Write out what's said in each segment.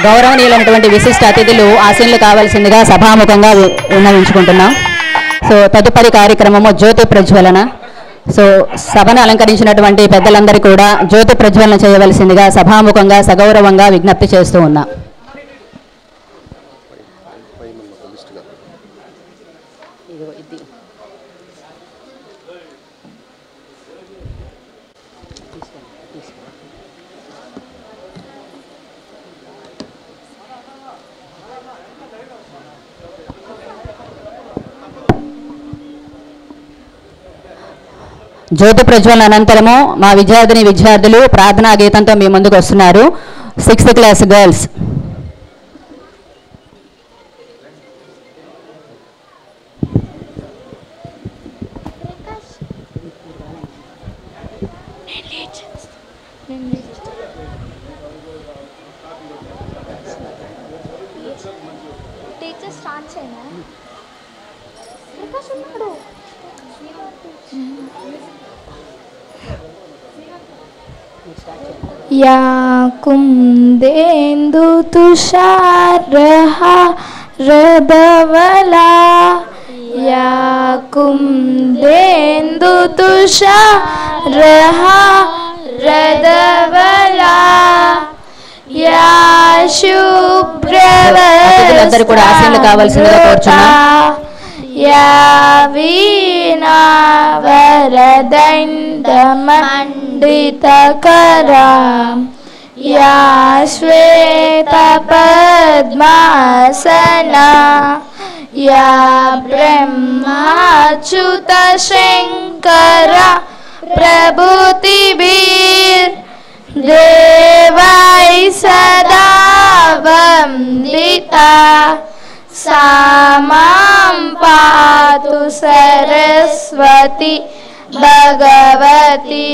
గౌరవనీయులైనటువంటి విశిష్ట అతిథులు ఆశీనులు కావాల్సిందిగా సభాముఖంగా విన్నవించుకుంటున్నాం. సో తదుపరి కార్యక్రమము జ్యోతి ప్రజ్వలన. సో సభను అలంకరించినటువంటి పెద్దలందరూ కూడా జ్యోతి ప్రజ్వలన చేయవలసిందిగా సభాముఖంగా సగౌరవంగా విజ్ఞప్తి చేస్తూ ఉన్నాం. జ్యోతి ప్రజ్వలన అనంతరము మా విద్యార్థులు ప్రార్థనా గీతంతో మీ ముందుకు వస్తున్నారు. 6th class girls. या कुंदेन्दु तुषारहारधवला या कुंदेन्दु तुषारहारधवला या शुभ्रवस्त्रयुक्ता या वीणावरदण्डमण्डितकरा या श्वेतपद्मासना या ब्रह्माच्युतशङ्करा प्रभूतिभिर्देवै सदा वन्दिता सा मां पातु सरस्वती भगवती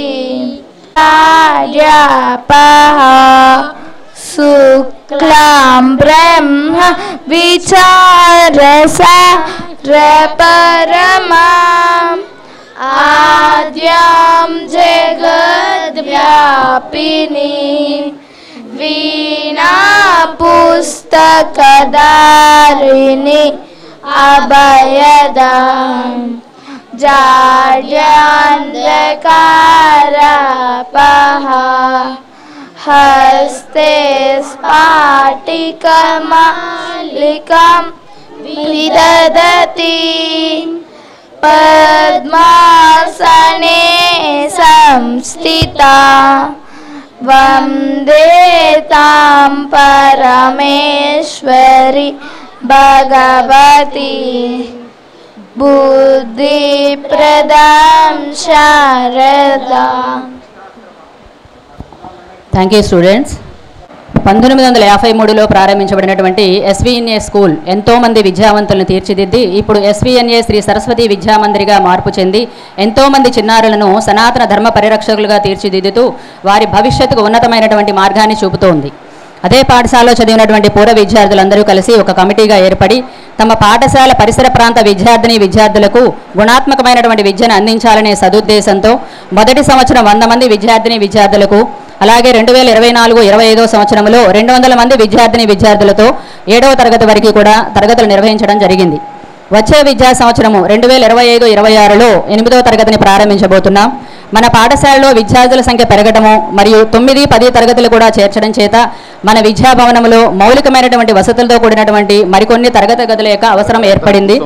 आर्यापः शुक्लां ब्रह्म विचारसारपरमाम् आद्यां जगद्व्यापिनी वीणा पुस्तकधारिणी अभयदां जाड्यान्धकारपहा हस्ते स्फाटिकमालिकां विदधति पद्मासने संस्थिता वन्दे तां परमेश्वरी भगवती बुद्धिप्रदां शारदा. Thank you students. 1953లో ప్రారంభించబడినటువంటి ఎస్విఎన్ఏ స్కూల్ ఎంతోమంది విద్యావంతులను తీర్చిదిద్ది ఇప్పుడు ఎస్విఎన్ఏ శ్రీ సరస్వతి విద్యామందిరిగా మార్పు చెంది ఎంతోమంది చిన్నారులను సనాతన ధర్మ పరిరక్షకులుగా తీర్చిదిద్దుతూ వారి భవిష్యత్తుకు ఉన్నతమైనటువంటి మార్గాన్ని చూపుతోంది. అదే పాఠశాలలో చదివినటువంటి పూర్వ విద్యార్థులందరూ కలిసి ఒక కమిటీగా ఏర్పడి తమ పాఠశాల పరిసర ప్రాంత విద్యార్థులకు గుణాత్మకమైనటువంటి విద్యను అందించాలనే సదుద్దేశంతో మొదటి సంవత్సరం 100 మంది విద్యార్థులకు, అలాగే 2024-25 సంవత్సరంలో 200 మంది విద్యార్థులతో 7వ తరగతి వరకు కూడా తరగతులు నిర్వహించడం జరిగింది. వచ్చే విద్యా సంవత్సరము 2025-26లో 8వ తరగతిని ప్రారంభించబోతున్నాం. మన పాఠశాలలో విద్యార్థుల సంఖ్య పెరగడము మరియు 9-10 తరగతులు కూడా చేర్చడం చేత మన విద్యాభవనంలో మౌలికమైనటువంటి వసతులతో కూడినటువంటి మరికొన్ని తరగతి గదుల యొక్క అవసరం ఏర్పడింది.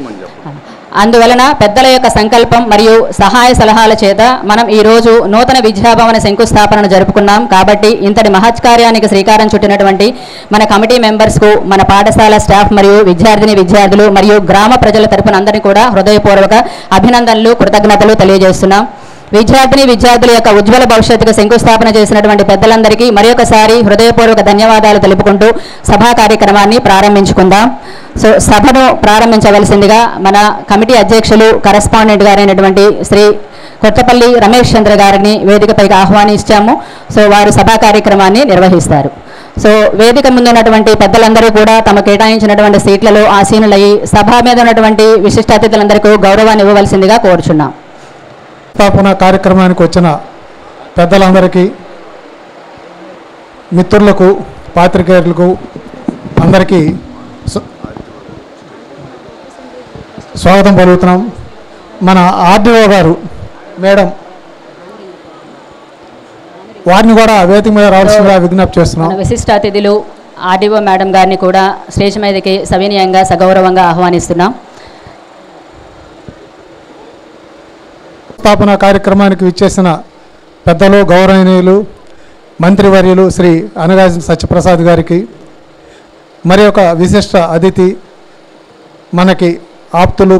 అందువలన పెద్దల యొక్క సంకల్పం మరియు సహాయ సలహాల చేత మనం ఈరోజు నూతన విద్యాభవన శంకుస్థాపనను జరుపుకున్నాం. కాబట్టి ఇంతటి మహత్కార్యానికి శ్రీకారం చుట్టినటువంటి మన కమిటీ మెంబర్స్కు, మన పాఠశాల స్టాఫ్ మరియు విద్యార్థులు మరియు గ్రామ ప్రజల తరపున అందరినీ కూడా హృదయపూర్వక అభినందనలు, కృతజ్ఞతలు తెలియజేస్తున్నాం. విద్యార్థుల యొక్క ఉజ్వల భవిష్యత్తుకు శంకుస్థాపన చేసినటువంటి పెద్దలందరికీ మరొకసారి హృదయపూర్వక ధన్యవాదాలు తెలుపుకుంటూ సభా కార్యక్రమాన్ని ప్రారంభించుకుందాం. సో సభను ప్రారంభించవలసిందిగా మన కమిటీ అధ్యక్షులు, కరెస్పాండెంట్ గారైనటువంటి శ్రీ కొత్తపల్లి రమేష్ చంద్ర గారిని వేదికపైకి ఆహ్వానించాము. సో వారు సభా కార్యక్రమాన్ని నిర్వహిస్తారు. సో వేదిక ముందు ఉన్నటువంటి పెద్దలందరూ కూడా తమ కేటాయించినటువంటి సీట్లలో ఆసీనులయ్యి సభ మీద ఉన్నటువంటి విశిష్ట అతిథులందరికీ గౌరవాన్ని ఇవ్వవలసిందిగా కోరుచున్నాం. స్థాపన కార్యక్రమానికి వచ్చిన పెద్దలందరికీ, మిత్రులకు, పాత్రికేయులకు అందరికీ స్వాగతం పలుకుతున్నాం. మన ఆర్డీఓ గారు మేడం వారిని కూడా వేదిక మీద రావాల్సిందిగా విజ్ఞప్తి చేస్తున్నాం. విశిష్ట అతిథులు ఆర్డీఓ మేడం గారిని కూడా స్టేజ్ మీదకి సవినయంగా సగౌరవంగా ఆహ్వానిస్తున్నాం. స్థాపన కార్యక్రమానికి విచ్చేసిన పెద్దలు, గౌరవనీయులు, మంత్రివర్యులు శ్రీ అనగాజు సత్యప్రసాద్ గారికి, మరి ఒక విశిష్ట అతిథి మనకి ఆప్తులు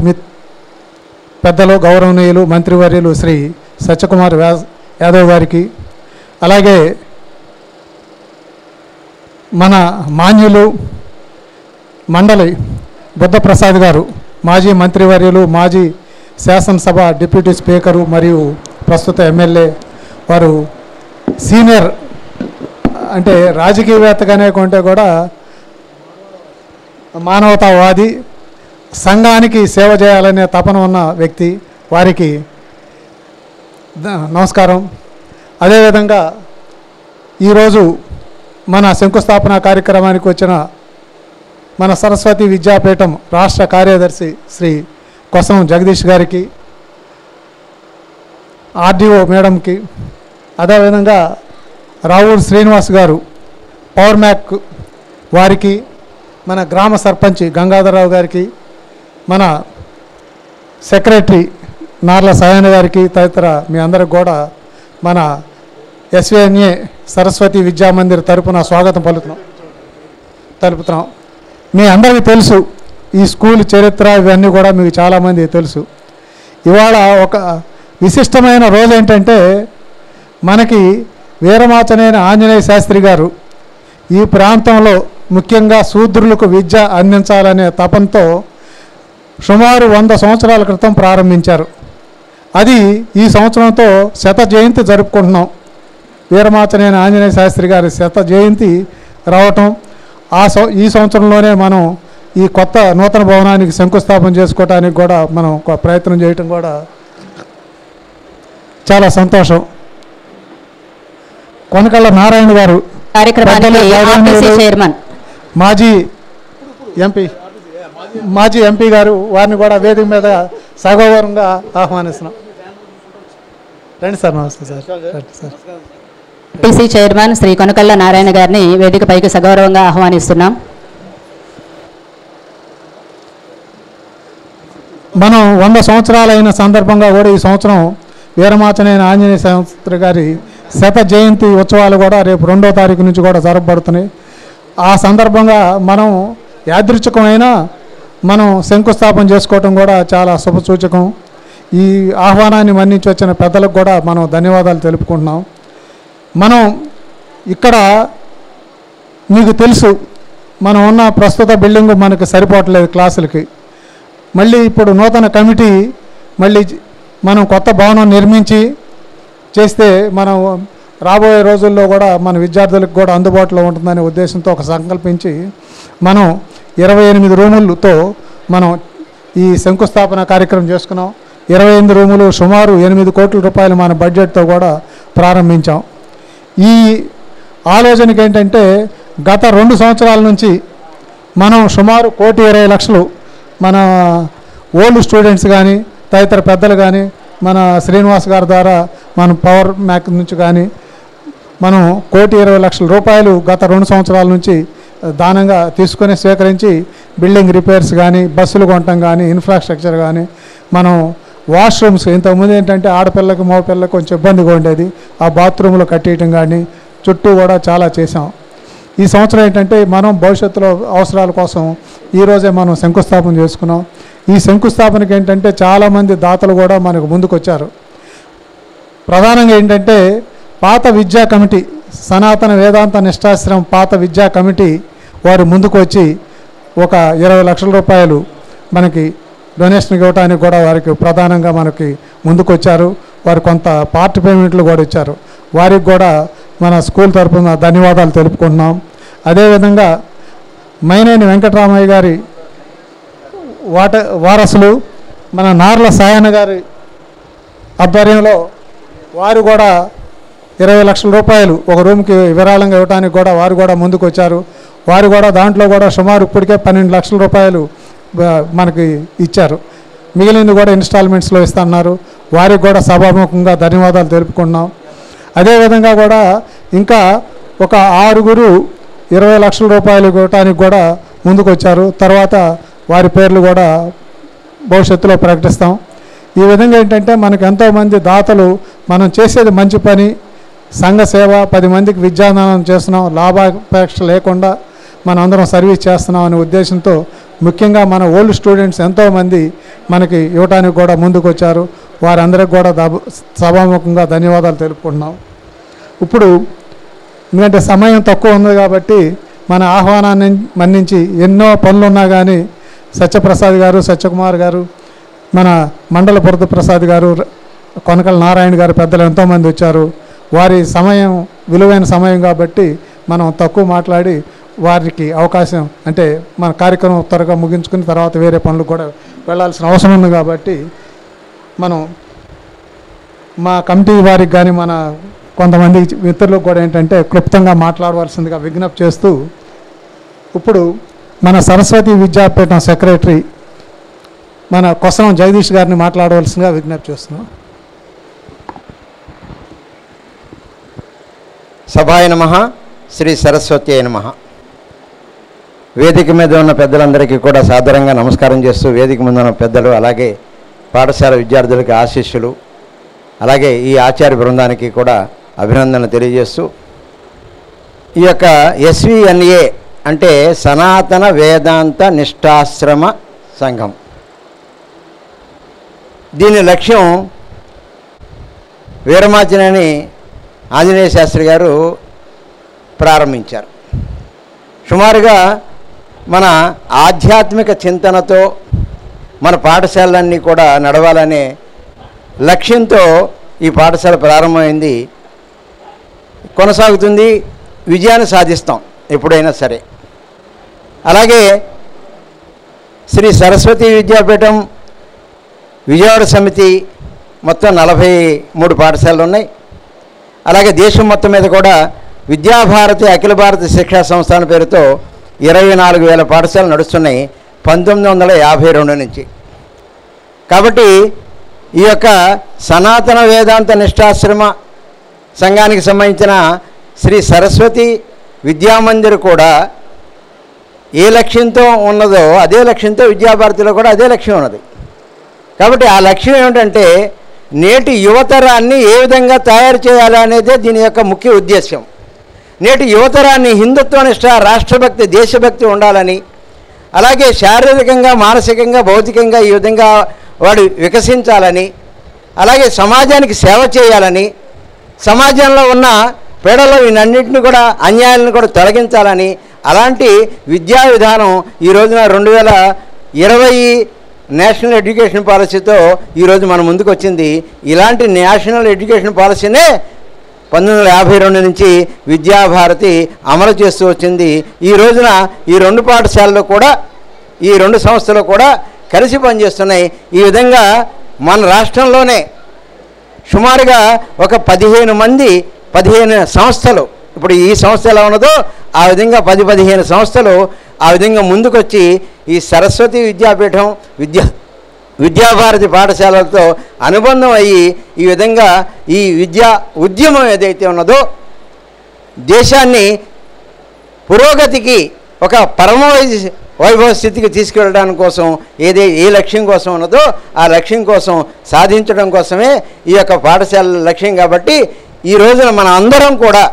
పెద్దలు గౌరవనీయులు మంత్రివర్యులు శ్రీ సత్యకుమార్ యాదవ్ గారికి, అలాగే మన మాన్యులు మండలి బుద్ధప్రసాద్ గారు, మాజీ మంత్రివర్యులు, మాజీ శాసనసభ డిప్యూటీ స్పీకరు మరియు ప్రస్తుత ఎమ్మెల్యే, వారు సీనియర్ అంటే రాజకీయవేత్తగానే కొంటే కూడా మానవతావాది, సంఘానికి సేవ చేయాలనే తపన ఉన్న వ్యక్తి, వారికి నమస్కారం. అదేవిధంగా ఈరోజు మన శంకుస్థాపన కార్యక్రమానికి వచ్చిన మన సరస్వతి విద్యాపీఠం రాష్ట్ర కార్యదర్శి శ్రీ కొసం జగదీష్ గారికి, ఆర్డీఓ మేడంకి, అదేవిధంగా రావూర్ శ్రీనివాస్ గారు పవర్ మ్యాక్ వారికి, మన గ్రామ సర్పంచ్ గంగాధరరావు గారికి, మన సెక్రటరీ నార్ల సాయన గారికి, తదితర మీ అందరికి కూడా మన ఎస్విఎన్ఏ సరస్వతి విద్యామందిర్ తరపున స్వాగతం తెలుపుతున్నాం. మీ అందరికీ తెలుసు ఈ స్కూల్ చరిత్ర, ఇవన్నీ కూడా మీకు చాలామంది తెలుసు. ఇవాళ ఒక విశిష్టమైన రోజు ఏంటంటే, మనకి వీరమాచనేని ఆంజనేయ శాస్త్రి గారు ఈ ప్రాంతంలో ముఖ్యంగా శూద్రులకు విద్య అందించాలనే తపంతో సుమారు 100 సంవత్సరాల క్రితం ప్రారంభించారు. అది ఈ సంవత్సరంతో శత జయంతి జరుపుకుంటున్నాం. వీరమాచనేని ఆంజనేయ శాస్త్రి గారి శత జయంతి రావటం, ఈ సంవత్సరంలోనే మనం ఈ కొత్త నూతన భవనానికి శంకుస్థాపన చేసుకోవడానికి కూడా మనం ఒక ప్రయత్నం చేయటం కూడా చాలా సంతోషం. కొనకళ్ళ నారాయణ గారు చైర్మన్, మాజీ ఎంపీ గారు, వారిని కూడా వేదిక మీద సగౌరవంగా ఆహ్వానిస్తున్నాం. రండి సార్. నమస్తే sir. Sir TC chairman Shri Konakalla Narayana గారిని వేదికపైకి సగౌరవంగా ఆహ్వానిస్తున్నాం. మనం 100 సంవత్సరాలైన సందర్భంగా కూడా ఈ సంవత్సరం వీరమాచనేని ఆంజనేయ శాస్త్రి గారి శత జయంతి ఉత్సవాలు కూడా రేపు 2వ తారీఖు నుంచి కూడా జరపబడుతున్నాయి. ఆ సందర్భంగా మనం యాదృచ్ఛికమైన మనం శంకుస్థాపన చేసుకోవటం కూడా చాలా శుభసూచకం. ఈ ఆహ్వానాన్ని మన్నించి వచ్చిన పెద్దలకు కూడా మనం ధన్యవాదాలు తెలుపుకుంటున్నాం. మనం ఇక్కడ మీకు తెలుసు, మనం ఉన్న ప్రస్తుత బిల్డింగు మనకి సరిపోవట్లేదు క్లాసులకి. మళ్ళీ ఇప్పుడు నూతన కమిటీ మళ్ళీ మనం కొత్త భవనం నిర్మించి చేస్తే మనం రాబోయే రోజుల్లో కూడా మన విద్యార్థులకు కూడా అందుబాటులో ఉంటుందనే ఉద్దేశంతో ఒక సంకల్పించి మనం 28 రూములతో మనం ఈ శంకుస్థాపన కార్యక్రమం చేసుకున్నాం. 28 రూములు సుమారు 8 కోట్ల రూపాయలు మన బడ్జెట్తో కూడా ప్రారంభించాం. ఈ ఆలోచనకి ఏంటంటే, గత 2 సంవత్సరాల నుంచి మనం సుమారు 1,20,00,000 మన ఓల్డ్ స్టూడెంట్స్ కానీ తదితర పెద్దలు కానీ మన శ్రీనివాస్ గారి ద్వారా మన పవర్ మ్యాక్ నుంచి కానీ మనం 1,20,00,000 రూపాయలు గత 2 సంవత్సరాల నుంచి దానంగా తీసుకొని స్వీకరించి బిల్డింగ్ రిపేర్స్ కానీ, బస్సులు కొనటం కానీ, ఇన్ఫ్రాస్ట్రక్చర్ కానీ, మనం వాష్రూమ్స్ ఇంతకుముందు ఏంటంటే ఆడపిల్లకి మగపిల్లకి కొంచెం ఇబ్బందిగా ఉండేది, ఆ బాత్రూంలో కట్టేయటం కానీ చుట్టూ కూడా చాలా చేసాం. ఈ సంవత్సరం ఏంటంటే మనం భవిష్యత్తులో అవసరాల కోసం ఈరోజే మనం శంకుస్థాపన చేసుకున్నాం. ఈ శంకుస్థాపనకి ఏంటంటే చాలామంది దాతలు కూడా మనకు ముందుకు వచ్చారు. ప్రధానంగా ఏంటంటే పాత విద్యా కమిటీ, సనాతన వేదాంత నిష్ఠాశ్రమం పాత విద్యా కమిటీ వారు ముందుకు వచ్చి ఒక 20 లక్షల రూపాయలు మనకి డొనేషన్ ఇవ్వడానికి కూడా వారికి ప్రధానంగా మనకి ముందుకు వచ్చారు. వారు కొంత పార్ట్ పేమెంట్లు కూడా ఇచ్చారు. వారికి కూడా మన స్కూల్ తరఫున ధన్యవాదాలు తెలుపుకుంటున్నాం. అదేవిధంగా మైనేని వెంకటరామయ్య గారి వారసులు మన నార్ల సాయన గారి ఆధ్వర్యంలో వారు కూడా 20 లక్షల రూపాయలు ఒక రూమ్కి విరాళంగా ఇవ్వడానికి కూడా వారు కూడా ముందుకు వచ్చారు. వారు కూడా దాంట్లో కూడా సుమారు ఇప్పటికే 12 లక్షల రూపాయలు మనకి ఇచ్చారు. మిగిలింది కూడా ఇన్స్టాల్మెంట్స్లో ఇస్తున్నారు. వారికి కూడా సభాముఖంగా ధన్యవాదాలు తెలుపుకుంటున్నాం. అదేవిధంగా కూడా ఇంకా ఒక 6 20 లక్షల రూపాయలు ఇవ్వడానికి కూడా ముందుకు వచ్చారు. తర్వాత వారి పేర్లు కూడా భవిష్యత్తులో ప్రకటిస్తాం. ఈ విధంగా ఏంటంటే మనకు ఎంతోమంది దాతలు మనం చేసేది మంచి పని, సంఘ సేవ, 10 మందికి విద్యాదానం చేస్తున్నాం, లాభాపేక్ష లేకుండా మనం అందరం సర్వీస్ చేస్తున్నాం అనే ఉద్దేశంతో ముఖ్యంగా మన ఓల్డ్ స్టూడెంట్స్ ఎంతోమంది మనకి ఇవ్వటానికి కూడా ముందుకు వచ్చారు. వారందరికి కూడా సభాముఖంగా ధన్యవాదాలు తెలుపుకుంటున్నాం. ఇప్పుడు ఎందుకంటే సమయం తక్కువ ఉంది కాబట్టి మన ఆహ్వానాన్ని మన్నించి ఎన్నో పనులు ఉన్నా కానీ సత్యప్రసాద్ గారు, సత్యకుమార్ గారు, మన మండల పురత ప్రసాద్ గారు, కొనకల నారాయణ గారు పెద్దలు ఎంతోమంది వచ్చారు. వారి సమయం విలువైన సమయం కాబట్టి మనం తక్కువ మాట్లాడి వారికి అవకాశం అంటే మన కార్యక్రమం త్వరగా ముగించుకుని తర్వాత వేరే పనులు కూడా వెళ్ళాల్సిన అవసరం ఉంది కాబట్టి మనం మా కమిటీ వారికి కానీ మన కొంతమంది మిత్రులకు కూడా ఏంటంటే క్లుప్తంగా మాట్లాడవలసిందిగా విజ్ఞప్తి చేస్తూ ఇప్పుడు మన సరస్వతి విద్యాపీఠం సెక్రటరీ మన కొసరం జగదీష్ గారిని మాట్లాడవలసిందిగా విజ్ఞప్తి చేస్తున్నాం. సభాయ నమః, శ్రీ సరస్వతి నమః. వేదిక మీద ఉన్న పెద్దలందరికీ కూడా సాదరంగా నమస్కారం చేస్తూ, వేదిక మీద ఉన్న పెద్దలు అలాగే పాఠశాల విద్యార్థులకి ఆశీస్సులు, అలాగే ఈ ఆచార్య బృందానికి కూడా అభినందనలు తెలియజేస్తూ, ఈ యొక్క SVNA అంటే సనాతన వేదాంత నిష్ఠాశ్రమ సంఘం, దీని లక్ష్యం వీరమాచినేని ఆంజనేయ శాస్త్రి గారు ప్రారంభించారు. సుమారుగా మన ఆధ్యాత్మిక చింతనతో మన పాఠశాలలన్నీ కూడా నడవాలనే లక్ష్యంతో ఈ పాఠశాల ప్రారంభమైంది, కొనసాగుతుంది. విజయాన్ని సాధిస్తాం ఎప్పుడైనా సరే. అలాగే శ్రీ సరస్వతి విద్యాపీఠం విజయవాడ సమితి మొత్తం 43 పాఠశాలలు ఉన్నాయి. అలాగే దేశం మొత్తం మీద కూడా విద్యాభారతి అఖిల భారత శిక్షా సంస్థాన పేరుతో 24,000 పాఠశాలలు నడుస్తున్నాయి 1952 నుంచి. కాబట్టి ఈ యొక్క సనాతన వేదాంత నిష్ఠాశ్రమ సంఘానికి సంబంధించిన శ్రీ సరస్వతి విద్యామందిర్ కూడా ఏ లక్ష్యంతో ఉన్నదో అదే లక్ష్యంతో విద్యాభారతిలో కూడా అదే లక్ష్యం ఉన్నది. కాబట్టి ఆ లక్ష్యం ఏమిటంటే నేటి యువతరాన్ని ఏ విధంగా తయారు చేయాలి అనేదే దీని యొక్క ముఖ్య ఉద్దేశ్యం. నేటి యువతరాన్ని హిందుత్వనిష్ట, రాష్ట్రభక్తి, దేశభక్తి ఉండాలని, అలాగే శారీరకంగా, మానసికంగా, భౌతికంగా ఈ విధంగా వాడు వికసించాలని, అలాగే సమాజానికి సేవ చేయాలని, సమాజంలో ఉన్న పేడలో వీటన్నింటిని కూడా అన్యాయాలను కూడా తొలగించాలని, అలాంటి విద్యా విధానం ఈ రోజున 2020 నేషనల్ ఎడ్యుకేషన్ పాలసీతో ఈరోజు మన ముందుకు వచ్చింది. ఇలాంటి నేషనల్ ఎడ్యుకేషన్ పాలసీనే 1952 నుంచి విద్యాభారతి అమలు చేస్తూ వచ్చింది. ఈ రోజున ఈ 2 పాఠశాలలు కూడా, ఈ 2 సంస్థలు కూడా కలిసి పనిచేస్తున్నాయి. ఈ విధంగా మన రాష్ట్రంలోనే సుమారుగా ఒక 15 సంస్థలు, ఇప్పుడు ఈ సంస్థ ఎలా ఉన్నదో ఆ విధంగా 10-15 సంస్థలు ఆ విధంగా ముందుకొచ్చి ఈ సరస్వతి విద్యాపీఠం విద్యాభారతి పాఠశాలలతో అనుబంధం అయ్యి ఈ విధంగా ఈ విద్యా ఉద్యమం ఏదైతే ఉన్నదో దేశాన్ని పురోగతికి ఒక వైభవ స్థితికి తీసుకెళ్ళడానికి కోసం ఏ లక్ష్యం కోసం ఉన్నదో ఆ లక్ష్యం కోసం సాధించడం కోసమే ఈ యొక్క పాఠశాల లక్ష్యం. కాబట్టి ఈ రోజున మన అందరం కూడా,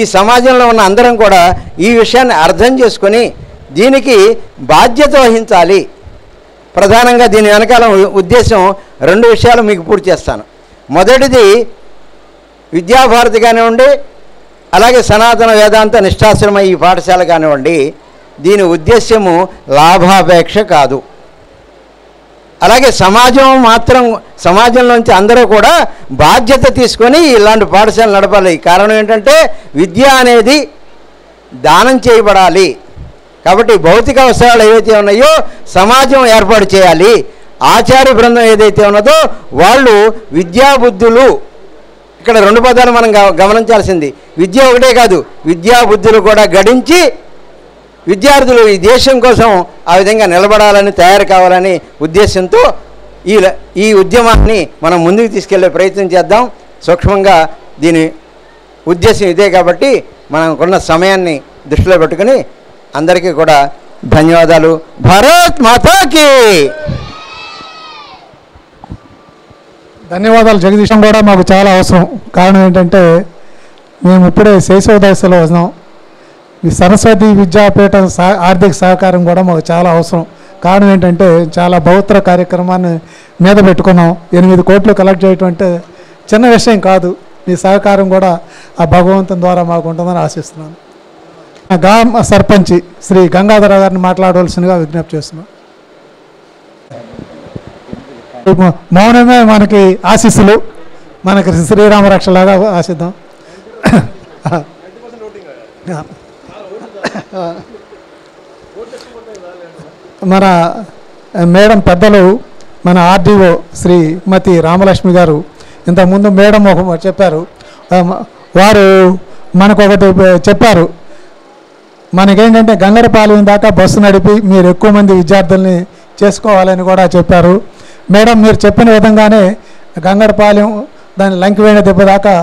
ఈ సమాజంలో ఉన్న అందరం కూడా ఈ విషయాన్ని అర్థం చేసుకొని దీనికి బాధ్యత వహించాలి. ప్రధానంగా దీని వెనకాల ఉద్దేశం 2 విషయాలు మీకు పూర్తి చేస్తాను. మొదటిది విద్యాభారతి కానివ్వండి, అలాగే సనాతన వేదాంత నిష్ఠాశ్రమ ఈ పాఠశాల కానివ్వండి, దీని ఉద్దేశ్యము లాభాపేక్ష కాదు. అలాగే సమాజంలోంచి అందరూ కూడా బాధ్యత తీసుకొని ఇలాంటి పాఠశాలలు నడపాలి. కారణం ఏంటంటే విద్య అనేది దానం చేయబడాలి. కాబట్టి భౌతిక అవసరాలు ఏవైతే ఉన్నాయో సమాజం ఏర్పాటు చేయాలి. ఆచార్య బృందం ఏదైతే ఉన్నదో వాళ్ళు విద్యాబుద్ధులు, ఇక్కడ 2 పదాలు మనం గమనించాల్సింది. విద్య ఒకటే కాదు, విద్యాబుద్ధులు కూడా గడించి విద్యార్థులు ఈ దేశం కోసం ఆ విధంగా నిలబడాలని, తయారు కావాలని ఉద్దేశంతో ఈ ఉద్యమాన్ని మనం ముందుకు తీసుకెళ్లే ప్రయత్నం చేద్దాం. సూక్ష్మంగా దీని ఉద్దేశం ఇదే. కాబట్టి మనకున్న సమయాన్ని దృష్టిలో పెట్టుకుని అందరికీ కూడా ధన్యవాదాలు. భారత్ మాతాకి ధన్యవాదాలు. జగదీశం కూడా మాకు చాలా అవసరం. కారణం ఏంటంటే మేము ఇప్పుడే శైశవ దశలో ఉన్నాం. ఈ సరస్వతి విద్యాపీఠం ఆర్థిక సహకారం కూడా మాకు చాలా అవసరం. కారణం ఏంటంటే చాలా బహుత్తర కార్యక్రమాన్ని మీద పెట్టుకున్నాం. 8 కోట్లు కలెక్ట్ చేయటం అంటే చిన్న విషయం కాదు. మీ సహకారం కూడా ఆ భగవంతుని ద్వారా మాకు ఉంటుందని ఆశిస్తున్నాను. గ్రామ సర్పంచి శ్రీ గంగాధర గారిని మాట్లాడవలసిందిగా విజ్ఞప్తి చేస్తున్నాం. మౌనమే మనకి ఆశీస్సులు, మనకి శ్రీరామ రక్షలాగా ఆశిద్దాం. మన మేడం పెద్దలు మన ఆర్డీఓ శ్రీమతి రామలక్ష్మి గారు ఇంతకుముందు మేడం ఒక చెప్పారు. వారు మనకు ఒకటి చెప్పారు, మనకేంటంటే గంగరపాలెం దాకా బస్సు నడిపి మీరు ఎక్కువ మంది విద్యార్థుల్ని చేసుకోవాలని కూడా చెప్పారు. మేడం మీరు చెప్పిన విధంగానే గంగరపాలెం దాని లంకివేణ దెబ్బ దాకా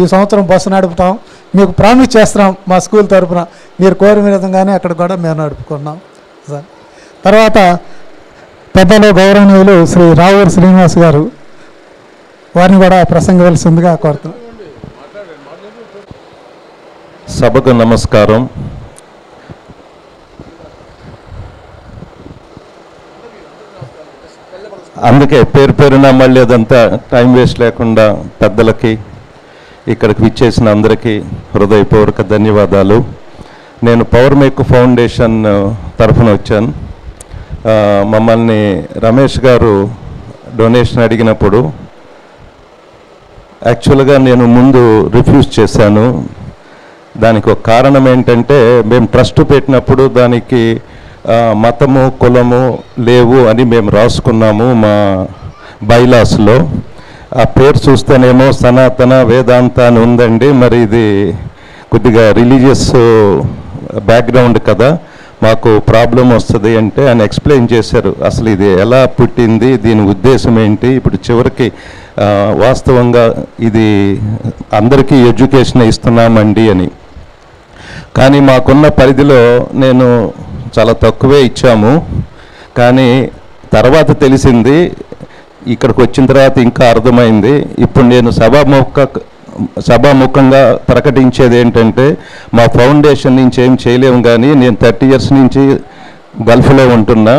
ఈ సంవత్సరం బస్సు నడుపుతాం. మీకు ప్రామిస్ చేస్తున్నాం మా స్కూల్ తరఫున. మీరు కోరిన విధంగానే అక్కడ కూడా మేము నడుపుకున్నాం సార్. తర్వాత పెద్దలు గౌరవనీయులు శ్రీ రావూరు శ్రీనివాస్ గారు, వారిని కూడా ప్రసంగవలసిందిగా కోరుతున్నాం. సభకు నమస్కారం. అందుకే పేరున మళ్ళీ అదంతా టైం వేస్ట్ లేకుండా పెద్దలకి ఇక్కడికి విచ్చేసిన అందరికీ హృదయపూర్వక ధన్యవాదాలు. నేను పవర్ మేక్ ఫౌండేషన్ తరఫున వచ్చాను. మమ్మల్ని రమేష్ గారు డొనేషన్ అడిగినప్పుడు యాక్చువల్గా నేను ముందు రిఫ్యూజ్ చేశాను. దానికి ఒక కారణం ఏంటంటే మేము ట్రస్ట్ పెట్టినప్పుడు దానికి మతము కులము లేవు అని మేము రాసుకున్నాము మా బైలాస్లో. ఆ పేరు చూస్తేనేమో సనాతన వేదాంత అని ఉందండి. మరి ఇది కొద్దిగా రిలీజియస్ బ్యాక్గ్రౌండ్ కదా, మాకు ప్రాబ్లం వస్తుంది అంటే ఆయన ఎక్స్ప్లెయిన్ చేశారు అసలు ఇది ఎలా పుట్టింది, దీని ఉద్దేశం ఏంటి. ఇప్పుడు చివరికి వాస్తవంగా ఇది అందరికీ ఎడ్యుకేషన్ ఇస్తున్నామండి అని. కానీ మాకున్న పరిధిలో నేను చాలా తక్కువే ఇచ్చాము. కానీ తర్వాత తెలిసింది, ఇక్కడికి వచ్చిన తర్వాత ఇంకా అర్థమైంది. ఇప్పుడు నేను సభాముఖంగా ప్రకటించేది ఏంటంటే మా ఫౌండేషన్ నుంచి ఏం చేయలేము. కానీ నేను 30 years నుంచి గల్ఫ్లో ఉంటున్నా.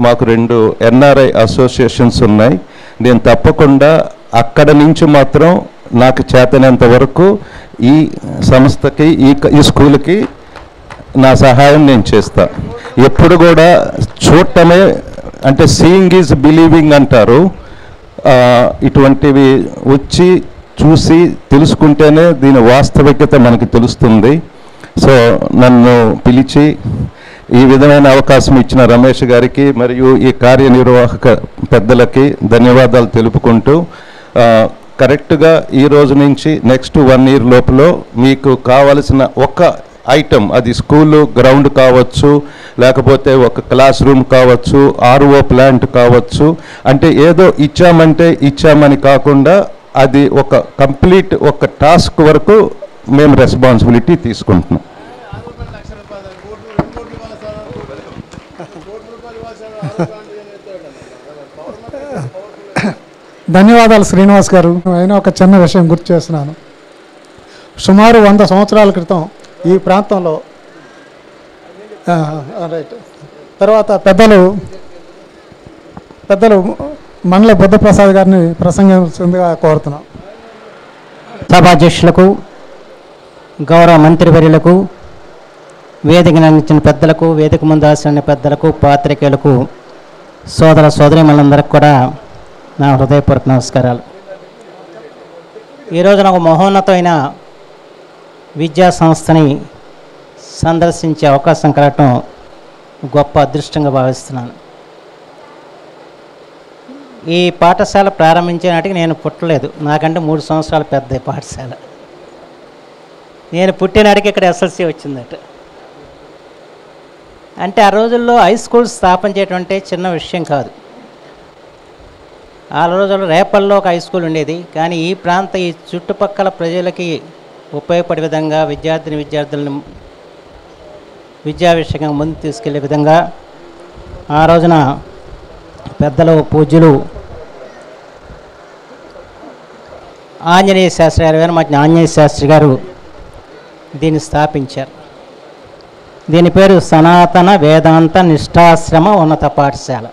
మాకు 2 NRI అసోసియేషన్స్ ఉన్నాయి. నేను తప్పకుండా అక్కడ నుంచి మాత్రం నాకు చేతనంత వరకు ఈ సంస్థకి ఈ స్కూల్కి నా సహాయం నేను చేస్తా. ఎప్పుడు కూడా చూడటమే అంటే సీయింగ్ ఈజ్ బిలీవింగ్ అంటారు. ఇటువంటివి వచ్చి చూసి తెలుసుకుంటేనే దీని వాస్తవికత మనకి తెలుస్తుంది. సో నన్ను పిలిచి ఈ విధమైన అవకాశం ఇచ్చిన రమేష్ గారికి మరియు ఈ కార్యనిర్వాహక పెద్దలకి ధన్యవాదాలు తెలుపుకుంటూ కరెక్ట్గా ఈ రోజు నుంచి నెక్స్ట్ 1 year లోపల మీకు కావలసిన ఒక ఐటమ్, అది స్కూలు గ్రౌండ్ కావచ్చు, లేకపోతే ఒక క్లాస్ రూమ్ కావచ్చు, RO ప్లాంట్ కావచ్చు, అంటే ఏదో ఇచ్చామంటే ఇచ్చామని కాకుండా అది ఒక కంప్లీట్ ఒక టాస్క్ వరకు మేము రెస్పాన్సిబిలిటీ తీసుకుంటున్నాం. ధన్యవాదాలు శ్రీనివాస్ గారు. అయినా ఒక చిన్న విషయం గుర్తు చేస్తున్నాను. సుమారు 100 సంవత్సరాల క్రితం ఈ ప్రాంతంలో రైట్ తర్వాత పెద్దలు మండల బుద్ధప్రసాద్ గారిని ప్రసంగించిందిగా కోరుతున్నాం. సభాధ్యక్షులకు, గౌరవ మంత్రివర్యులకు, వేదిక నిర్మించిన పెద్దలకు, వేదిక ముందు ఆశించిన పెద్దలకు, పాత్రికేయులకు, సోదర సోదరీమణులందరికీ కూడా నా హృదయపూర్వక నమస్కారాలు. ఈరోజు నాకు మహోన్నతమైన విద్యా సంస్థని సందర్శించే అవకాశం కలగటం గొప్ప అదృష్టంగా భావిస్తున్నాను. ఈ పాఠశాల ప్రారంభించే నాటికి నేను పుట్టలేదు. నాకంటే 3 సంవత్సరాల పెద్ద పాఠశాల. నేను పుట్టినాటికి ఇక్కడ SLC వచ్చిందట. అంటే ఆ రోజుల్లో హై స్కూల్ స్థాపన చేయడం అంటే చిన్న విషయం కాదు. ఆ రోజుల్లో రేపల్లో ఒక హై స్కూల్ ఉండేది. కానీ ఈ ఈ చుట్టుపక్కల ప్రజలకి ఉపయోగపడే విధంగా విద్యార్థులను విద్యా విషయంగా ముందు తీసుకెళ్లే విధంగా ఆ రోజున పెద్దలు పూజ్యులు ఆంజనేయ శాస్త్రి గారు, ఆంజనేయ శాస్త్రి గారు దీన్ని స్థాపించారు. దీని పేరు సనాతన వేదాంత నిష్ఠాశ్రమ ఉన్నత పాఠశాల.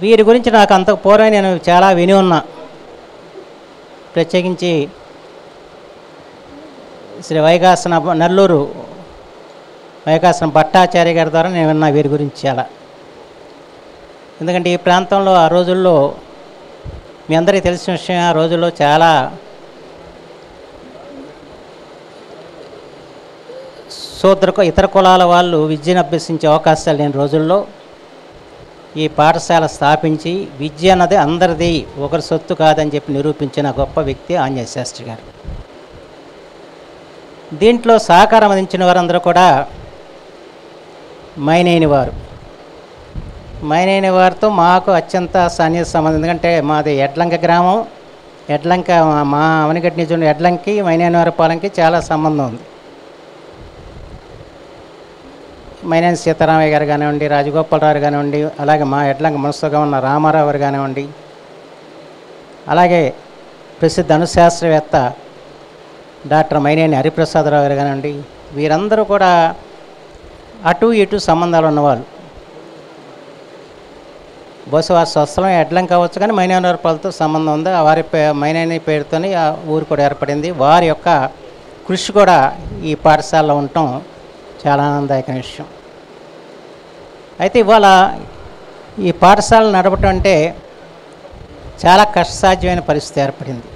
వీరి గురించి నాకు అంత పూర్వం నేను చాలా విని ఉన్నా. ప్రత్యేకించి శ్రీ వైకాసన నెల్లూరు వైకాసన భట్టాచార్య గారి ద్వారా నేను విన్నా వీరి గురించి చాలా. ఎందుకంటే ఈ ప్రాంతంలో ఆ రోజుల్లో మీ అందరికీ తెలిసిన విషయం, ఆ రోజుల్లో చాలా ఇతర కులాల వాళ్ళు విద్యను అభ్యసించే అవకాశాలు లేని రోజుల్లో ఈ పాఠశాల స్థాపించి విద్య అన్నది అందరిది, ఒకరి సొత్తు కాదని చెప్పి నిరూపించిన గొప్ప వ్యక్తి ఆంజనేయ శాస్త్రి గారు. దీంట్లో సహకారం అందించిన వారందరూ కూడా మైనేని వారితో మాకు అత్యంత సన్నిహిత సంబంధం. ఎందుకంటే మాది ఎడ్లంక గ్రామం, ఎడ్లంక మా అవనిగడ్డ నిజం ఎడ్లంకి మైనేని వారి పాలెంకి చాలా సంబంధం ఉంది. మైనేని సీతారామయ్య గారు కానివ్వండి, రాజగోపాలరావు కానివ్వండి, అలాగే మా ఎడ్లంక మనసుగా ఉన్న రామారావు గారు కానివ్వండి, అలాగే ప్రసిద్ధ అణుశాస్త్రవేత్త డాక్టర్ మైనేని హరిప్రసాదరావు గారు కానివ్వండి, వీరందరూ కూడా అటు ఇటు సంబంధాలు ఉన్నవాళ్ళు. బహుశా వారి స్వస్థలం ఎడ్లం కావచ్చు, కానీ మైనేని పాలతో సంబంధం ఉంది. వారి మైనేని పేరుతోని ఆ ఊరు కూడా ఏర్పడింది. వారి యొక్క కృషి కూడా ఈ పాఠశాలలో ఉండటం చాలా ఆనందదాయకమైన విషయం. అయితే ఇవాళ ఈ పాఠశాలను నడపటం అంటే చాలా కష్టసాధ్యమైన పరిస్థితి ఏర్పడింది.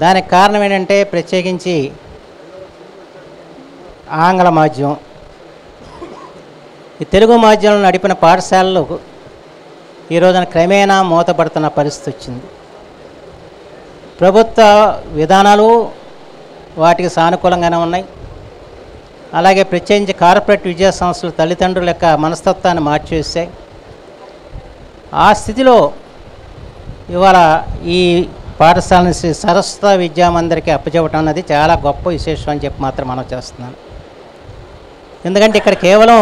దానికి కారణం ఏంటంటే ప్రత్యేకించి ఆంగ్ల మాధ్యమం. ఈ తెలుగు మాధ్యమంలో నడిపిన పాఠశాలలు ఈ రోజున క్రమేణా మూతపడుతున్న పరిస్థితి వచ్చింది. ప్రభుత్వ విధానాలు వాటికి సానుకూలంగానే ఉన్నాయి. అలాగే ప్రత్యేకించి కార్పొరేట్ విద్యా సంస్థలు తల్లిదండ్రుల యొక్క మనస్తత్వాన్ని మార్చివేశాయి. ఆ స్థితిలో ఇవాళ ఈ పాఠశాలని శ్రీ సరస్వతి విద్యామందిరికి అప్పచెప్పటం అన్నది చాలా గొప్ప విశేషం అని చెప్పి మాత్రం మనం చేస్తున్నాను. ఎందుకంటే ఇక్కడ కేవలం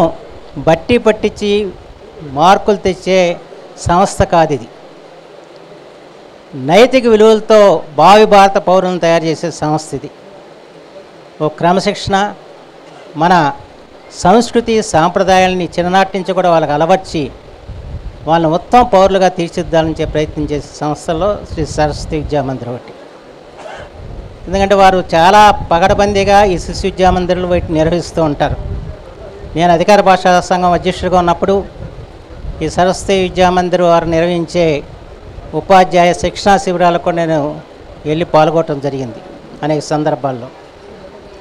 బట్టి పట్టించి మార్కులు తెచ్చే సంస్థ కాదు ఇది. నైతిక విలువలతో భావి భారత పౌరులను తయారు చేసే సంస్థ ఇది. ఓ క్రమశిక్షణ, మన సంస్కృతి సాంప్రదాయాలని చిన్ననాటి నుంచి కూడా వాళ్ళకి అలవర్చి వాళ్ళని ఉత్తమ పౌరులుగా తీర్చిదిద్దాలని ప్రయత్నం చేసే సంస్థల్లో శ్రీ సరస్వతి విద్యామందిర్ ఒకటి. ఎందుకంటే వారు చాలా పగడబందీగా ఈ శిశు విద్యామందిర్లు వీటిని నిర్వహిస్తూ ఉంటారు. నేను అధికార భాషా సంఘం అధ్యక్షుడిగా ఉన్నప్పుడు ఈ సరస్వతి విద్యామందిర్ వారు నిర్వహించే ఉపాధ్యాయ శిక్షణా శిబిరాలకు నేను వెళ్ళి పాల్గొనడం జరిగింది అనేక సందర్భాల్లో.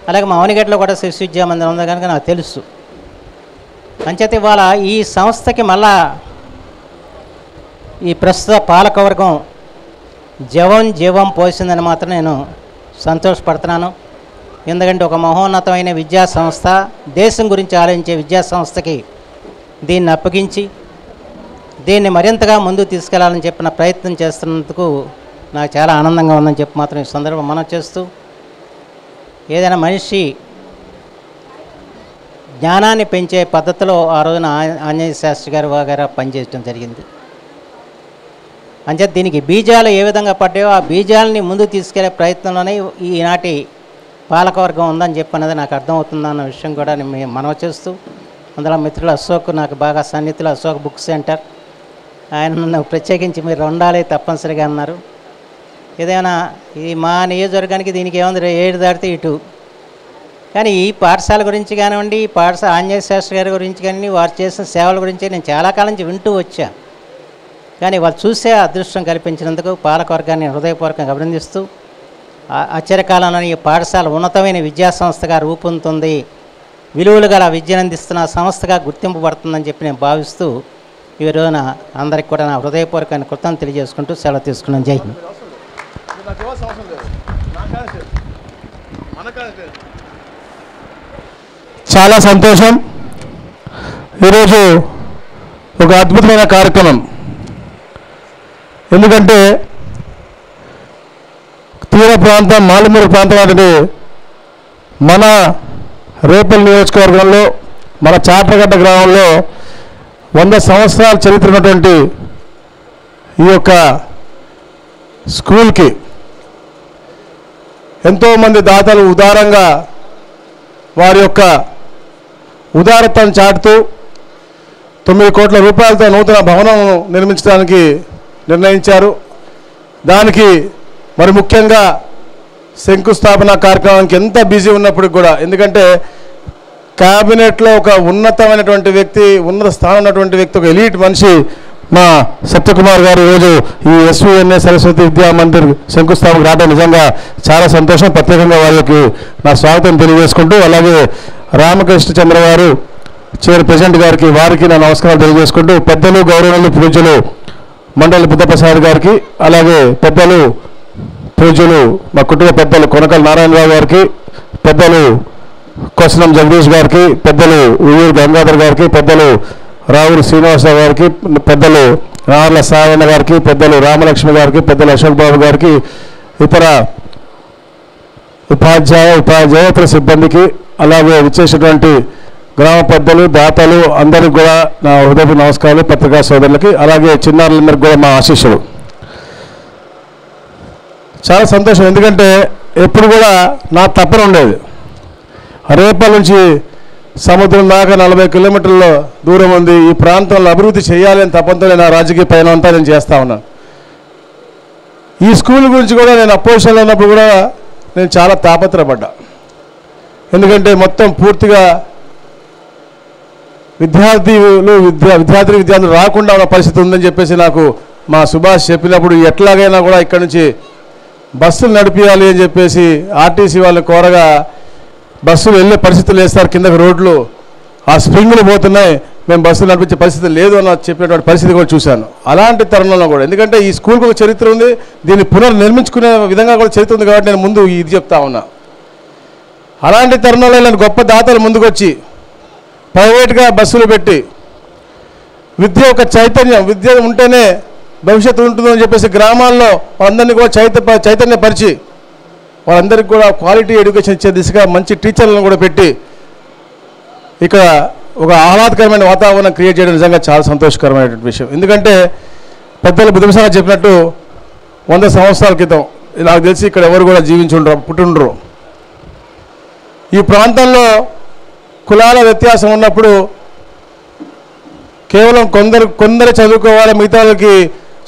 అలాగే మా అవనిగడ్డలో కూడా శిశు విద్యామందిరం ఉంది కనుక నాకు తెలుసు. అంచేత ఇవాళ ఈ సంస్థకి మళ్ళా ఈ ప్రస్తుత పాలకవర్గం జీవం పోసిందని మాత్రం నేను సంతోషపడుతున్నాను. ఎందుకంటే ఒక మహోన్నతమైన విద్యా సంస్థ, దేశం గురించి ఆలోచించే విద్యా సంస్థకి దీన్ని అప్పగించి దీన్ని మరింతగా ముందుకు తీసుకెళ్లాలని చెప్పిన ప్రయత్నం చేస్తున్నందుకు నాకు చాలా ఆనందంగా ఉందని చెప్పి మాత్రం ఈ సందర్భం మనం చేస్తూ, ఏదైనా మనిషి జ్ఞానాన్ని పెంచే పద్ధతిలో ఆ రోజున ఆంజనేయ శాస్త్రి గారు పనిచేయడం జరిగింది. అంచేత దీనికి బీజాలు ఏ విధంగా పడ్డాయో ఆ బీజాలని ముందుకు తీసుకెళ్లే ప్రయత్నంలోనే ఈనాటి పాలకవర్గం ఉందని చెప్పన్నది నాకు అర్థమవుతుందన్న విషయం కూడా నేను మనవి చేస్తూ, అందులో మిత్రులు అశోక్ నాకు బాగా సన్నిహితులు, అశోక్ బుక్ సెంటర్, ఆయన నన్ను ప్రత్యేకించి మీరు ఉండాలి తప్పనిసరిగా అన్నారు. ఏదైనా ఈ మా నియోజకవర్గానికి దీనికి ఏముంది 7 దాటితే ఇటు. కానీ ఈ పాఠశాల గురించి కానివ్వండి, ఈ పాఠశాల ఆంజనేయ శాస్త్రి గారి గురించి కానీ వారు చేసిన సేవల గురించి నేను చాలా కాలం నుంచి వింటూ వచ్చా. కానీ వాళ్ళు చూసే అదృష్టం కల్పించినందుకు పాలకవర్గాన్ని హృదయపూర్వకంగా అభినందిస్తూ, ఆశ్చర్యకాలంలో ఈ పాఠశాల ఉన్నతమైన విద్యాసంస్థగా రూపొందుతుంది, విలువలు గల విద్యను అందిస్తున్న సంస్థగా గుర్తింపబడుతుందని చెప్పి నేను భావిస్తూ ఈ రోజున అందరికి కూడా నా హృదయపూర్వకమైన కృతజ్ఞతలు తెలియజేసుకుంటూ సెలవు తీసుకున్నాను. జై హింద్. చాలా సంతోషం. ఈరోజు ఒక అద్భుతమైన కార్యక్రమం. ఎందుకంటే తీర ప్రాంతం, మాలమూరు ప్రాంతం అనేది మన రేపల్లి నియోజకవర్గంలో, మన చాపగడ్డ గ్రామంలో 100 సంవత్సరాల చరిత్ర ఉన్నటువంటి ఈ యొక్క స్కూల్కి ఎంతోమంది దాతలు ఉదారంగా వారి యొక్క ఉదారతను చాటుతూ 9 కోట్ల రూపాయలతో నూతన భవనం నిర్మించడానికి నిర్ణయించారు. దానికి మరి ముఖ్యంగా శంకుస్థాపన కార్యక్రమానికి ఎంత బిజీ ఉన్నప్పటికి కూడా, ఎందుకంటే క్యాబినెట్లో ఒక ఉన్నతమైనటువంటి వ్యక్తి, ఉన్నత స్థానం ఉన్నటువంటి వ్యక్తి, ఒక ఎలీట్ మనిషి మా సత్యకుమార్ గారు ఈరోజు ఈ ఎస్విఎన్ఏ సరస్వతి విద్యా మందిర్ శంకుస్థాపనకు రావడం నిజంగా చాలా సంతోషం. ప్రత్యేకంగా వాళ్ళకి నా స్వాగతం తెలియజేసుకుంటూ, అలాగే రామకృష్ణ చంద్ర గారు ప్రెసిడెంట్ గారికి, వారికి నా నమస్కారాలు తెలియజేసుకుంటూ, పెద్దలు గౌరవనీయులు పూజ్యులు మండలి బుద్ధప్రసాద్ గారికి, అలాగే పెద్దలు పూజ్యులు మా కుటుంబ పెద్దలు కొనకల నారాయణరావు గారికి, పెద్దలు కొసనం జగదీష్ గారికి, పెద్దలు ఉయ్యూరు గంగాధర్ గారికి, పెద్దలు రావుల శ్రీనివాసరావు గారికి, పెద్దలు నార్ల సాయన్న గారికి, పెద్దలు రామలక్ష్మి గారికి, పెద్దలు అశోక్ బాబు గారికి, ఇతర ఉపాధ్యాయేతర సిబ్బందికి, అలాగే విచ్చేసినటువంటి గ్రామ పెద్దలు, దాతలు అందరికీ కూడా నా హృదయపు నమస్కారాలు. పత్రికా సోదరులకి, అలాగే చిన్నారులందరికీ కూడా మా ఆశీస్సులు. చాలా సంతోషం, ఎందుకంటే ఎప్పుడు కూడా నా తప్పన ఉండేది. రేపటి నుంచి సముద్రం దాకా 40 కిలోమీటర్ల దూరం ఉంది. ఈ ప్రాంతంలో అభివృద్ధి చేయాలి అని తప్పంతో నేను ఆ రాజకీయ పైన అంతా నేను చేస్తూ ఉన్నాను. ఈ స్కూల్ గురించి కూడా నేను అపోజిషన్లో ఉన్నప్పుడు కూడా నేను చాలా తాపత్రపడ్డా. ఎందుకంటే మొత్తం పూర్తిగా విద్యార్థులు రాకుండా ఉన్న పరిస్థితి ఉందని చెప్పేసి నాకు మా సుభాష్ చెప్పినప్పుడు, ఎట్లాగైనా కూడా ఇక్కడ నుంచి బస్సులు నడిపించాలి అని చెప్పేసి ఆర్టీసీ వాళ్ళని కోరగా, బస్సులు వెళ్ళే పరిస్థితులు వేస్తారు, కిందకి రోడ్లు ఆ స్ప్రింగ్లు పోతున్నాయి, మేము బస్సులు నడిపించే పరిస్థితి లేదు అని చెప్పినటువంటి పరిస్థితి కూడా చూశాను. అలాంటి తరుణంలో కూడా, ఎందుకంటే ఈ స్కూల్కి ఒక చరిత్ర ఉంది, దీన్ని పునర్నిర్మించుకునే విధంగా కూడా చరిత్ర ఉంది కాబట్టి నేను ముందు ఇది చెప్తా ఉన్నా. అలాంటి తరుణంలో నేను గొప్ప దాతలు ముందుకొచ్చి ప్రైవేట్గా బస్సులు పెట్టి, విద్య ఒక చైతన్యం, విద్య ఉంటేనే భవిష్యత్తు ఉంటుందని చెప్పేసి గ్రామాల్లో వాళ్ళందరినీ కూడా చైతన్యపరిచి వాళ్ళందరికీ కూడా క్వాలిటీ ఎడ్యుకేషన్ ఇచ్చే దిశగా మంచి టీచర్లను కూడా పెట్టి ఇక్కడ ఒక ఆహ్లాదకరమైన వాతావరణం క్రియేట్ చేయడం నిజంగా చాలా సంతోషకరమైనటువంటి విషయం. ఎందుకంటే పెద్దలు బుద్ధప్రసాద్ చెప్పినట్టు 100 సంవత్సరాల క్రితం నాకు తెలిసి ఇక్కడ ఎవరు కూడా పుట్టుండరు. ఈ ప్రాంతంలో కులాల వ్యత్యాసం ఉన్నప్పుడు కేవలం కొందరు చదువుకోవాలి, మిగతా వాళ్ళకి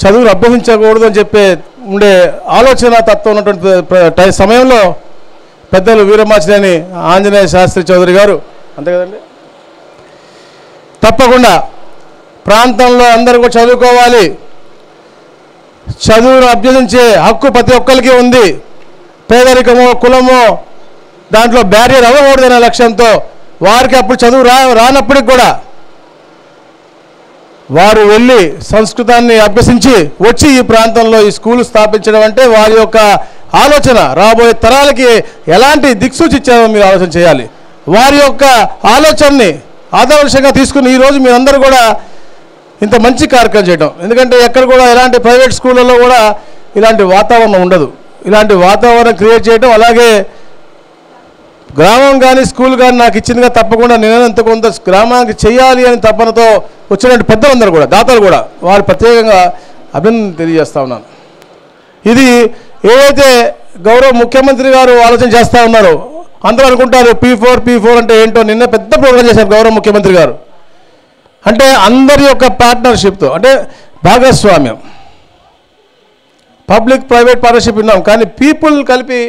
చదువులు అభ్యసించకూడదు అని చెప్పే ఉండే ఆలోచన తత్వం ఉన్నటువంటి సమయంలో పెద్దలు వీరమాచినేని ఆంజనేయ శాస్త్రి చౌదరి గారు, అంతే కదండి, తప్పకుండా ప్రాంతంలో అందరూ కూడా చదువుకోవాలి, చదువును అభ్యసించే హక్కు ప్రతి ఒక్కరికి ఉంది, పేదరికమో కులమో దాంట్లో బ్యారియర్ అవ్వకూడదనే లక్ష్యంతో వారికి అప్పుడు చదువు రానప్పటికి కూడా వారు వెళ్ళి సంస్కృతాన్ని అభ్యసించి వచ్చి ఈ ప్రాంతంలో ఈ స్కూల్ స్థాపించడం అంటే వారి యొక్క ఆలోచన రాబోయే తరాలకి ఎలాంటి దిక్సూచి ఇచ్చారో మీరు ఆలోచన చేయాలి. వారి యొక్క ఆలోచనని ఆదర్శంగా తీసుకుని ఈరోజు మీరందరూ కూడా ఇంత మంచి కార్యక్రమం చేయడం. ఎందుకంటే ఎక్కడ కూడా ఎలాంటి ప్రైవేట్ స్కూళ్ళలో కూడా ఇలాంటి వాతావరణం ఉండదు. ఇలాంటి వాతావరణం క్రియేట్ చేయడం, అలాగే గ్రామం కానీ స్కూల్ కానీ నాకు ఇచ్చిందిగా తప్పకుండా నేనంత కొంత గ్రామానికి చేయాలి అని తపనతో వచ్చినటువంటి పెద్దలందరూ కూడా, దాతలు కూడా, వారు ప్రత్యేకంగా అభినందన తెలియజేస్తూ ఉన్నాను. ఇది ఏదైతే గౌరవ ముఖ్యమంత్రి గారు ఆలోచన చేస్తూ ఉన్నారో, అందరూ అనుకుంటారు P4 అంటే ఏంటో. నిన్న పెద్ద ప్రోగ్రాం చేశారు గౌరవ ముఖ్యమంత్రి గారు. అంటే అందరి యొక్క పార్ట్నర్షిప్తో, అంటే భాగస్వామ్యం, పబ్లిక్ ప్రైవేట్ పార్ట్నర్షిప్ విన్నాం, కానీ పీపుల్ కలిపి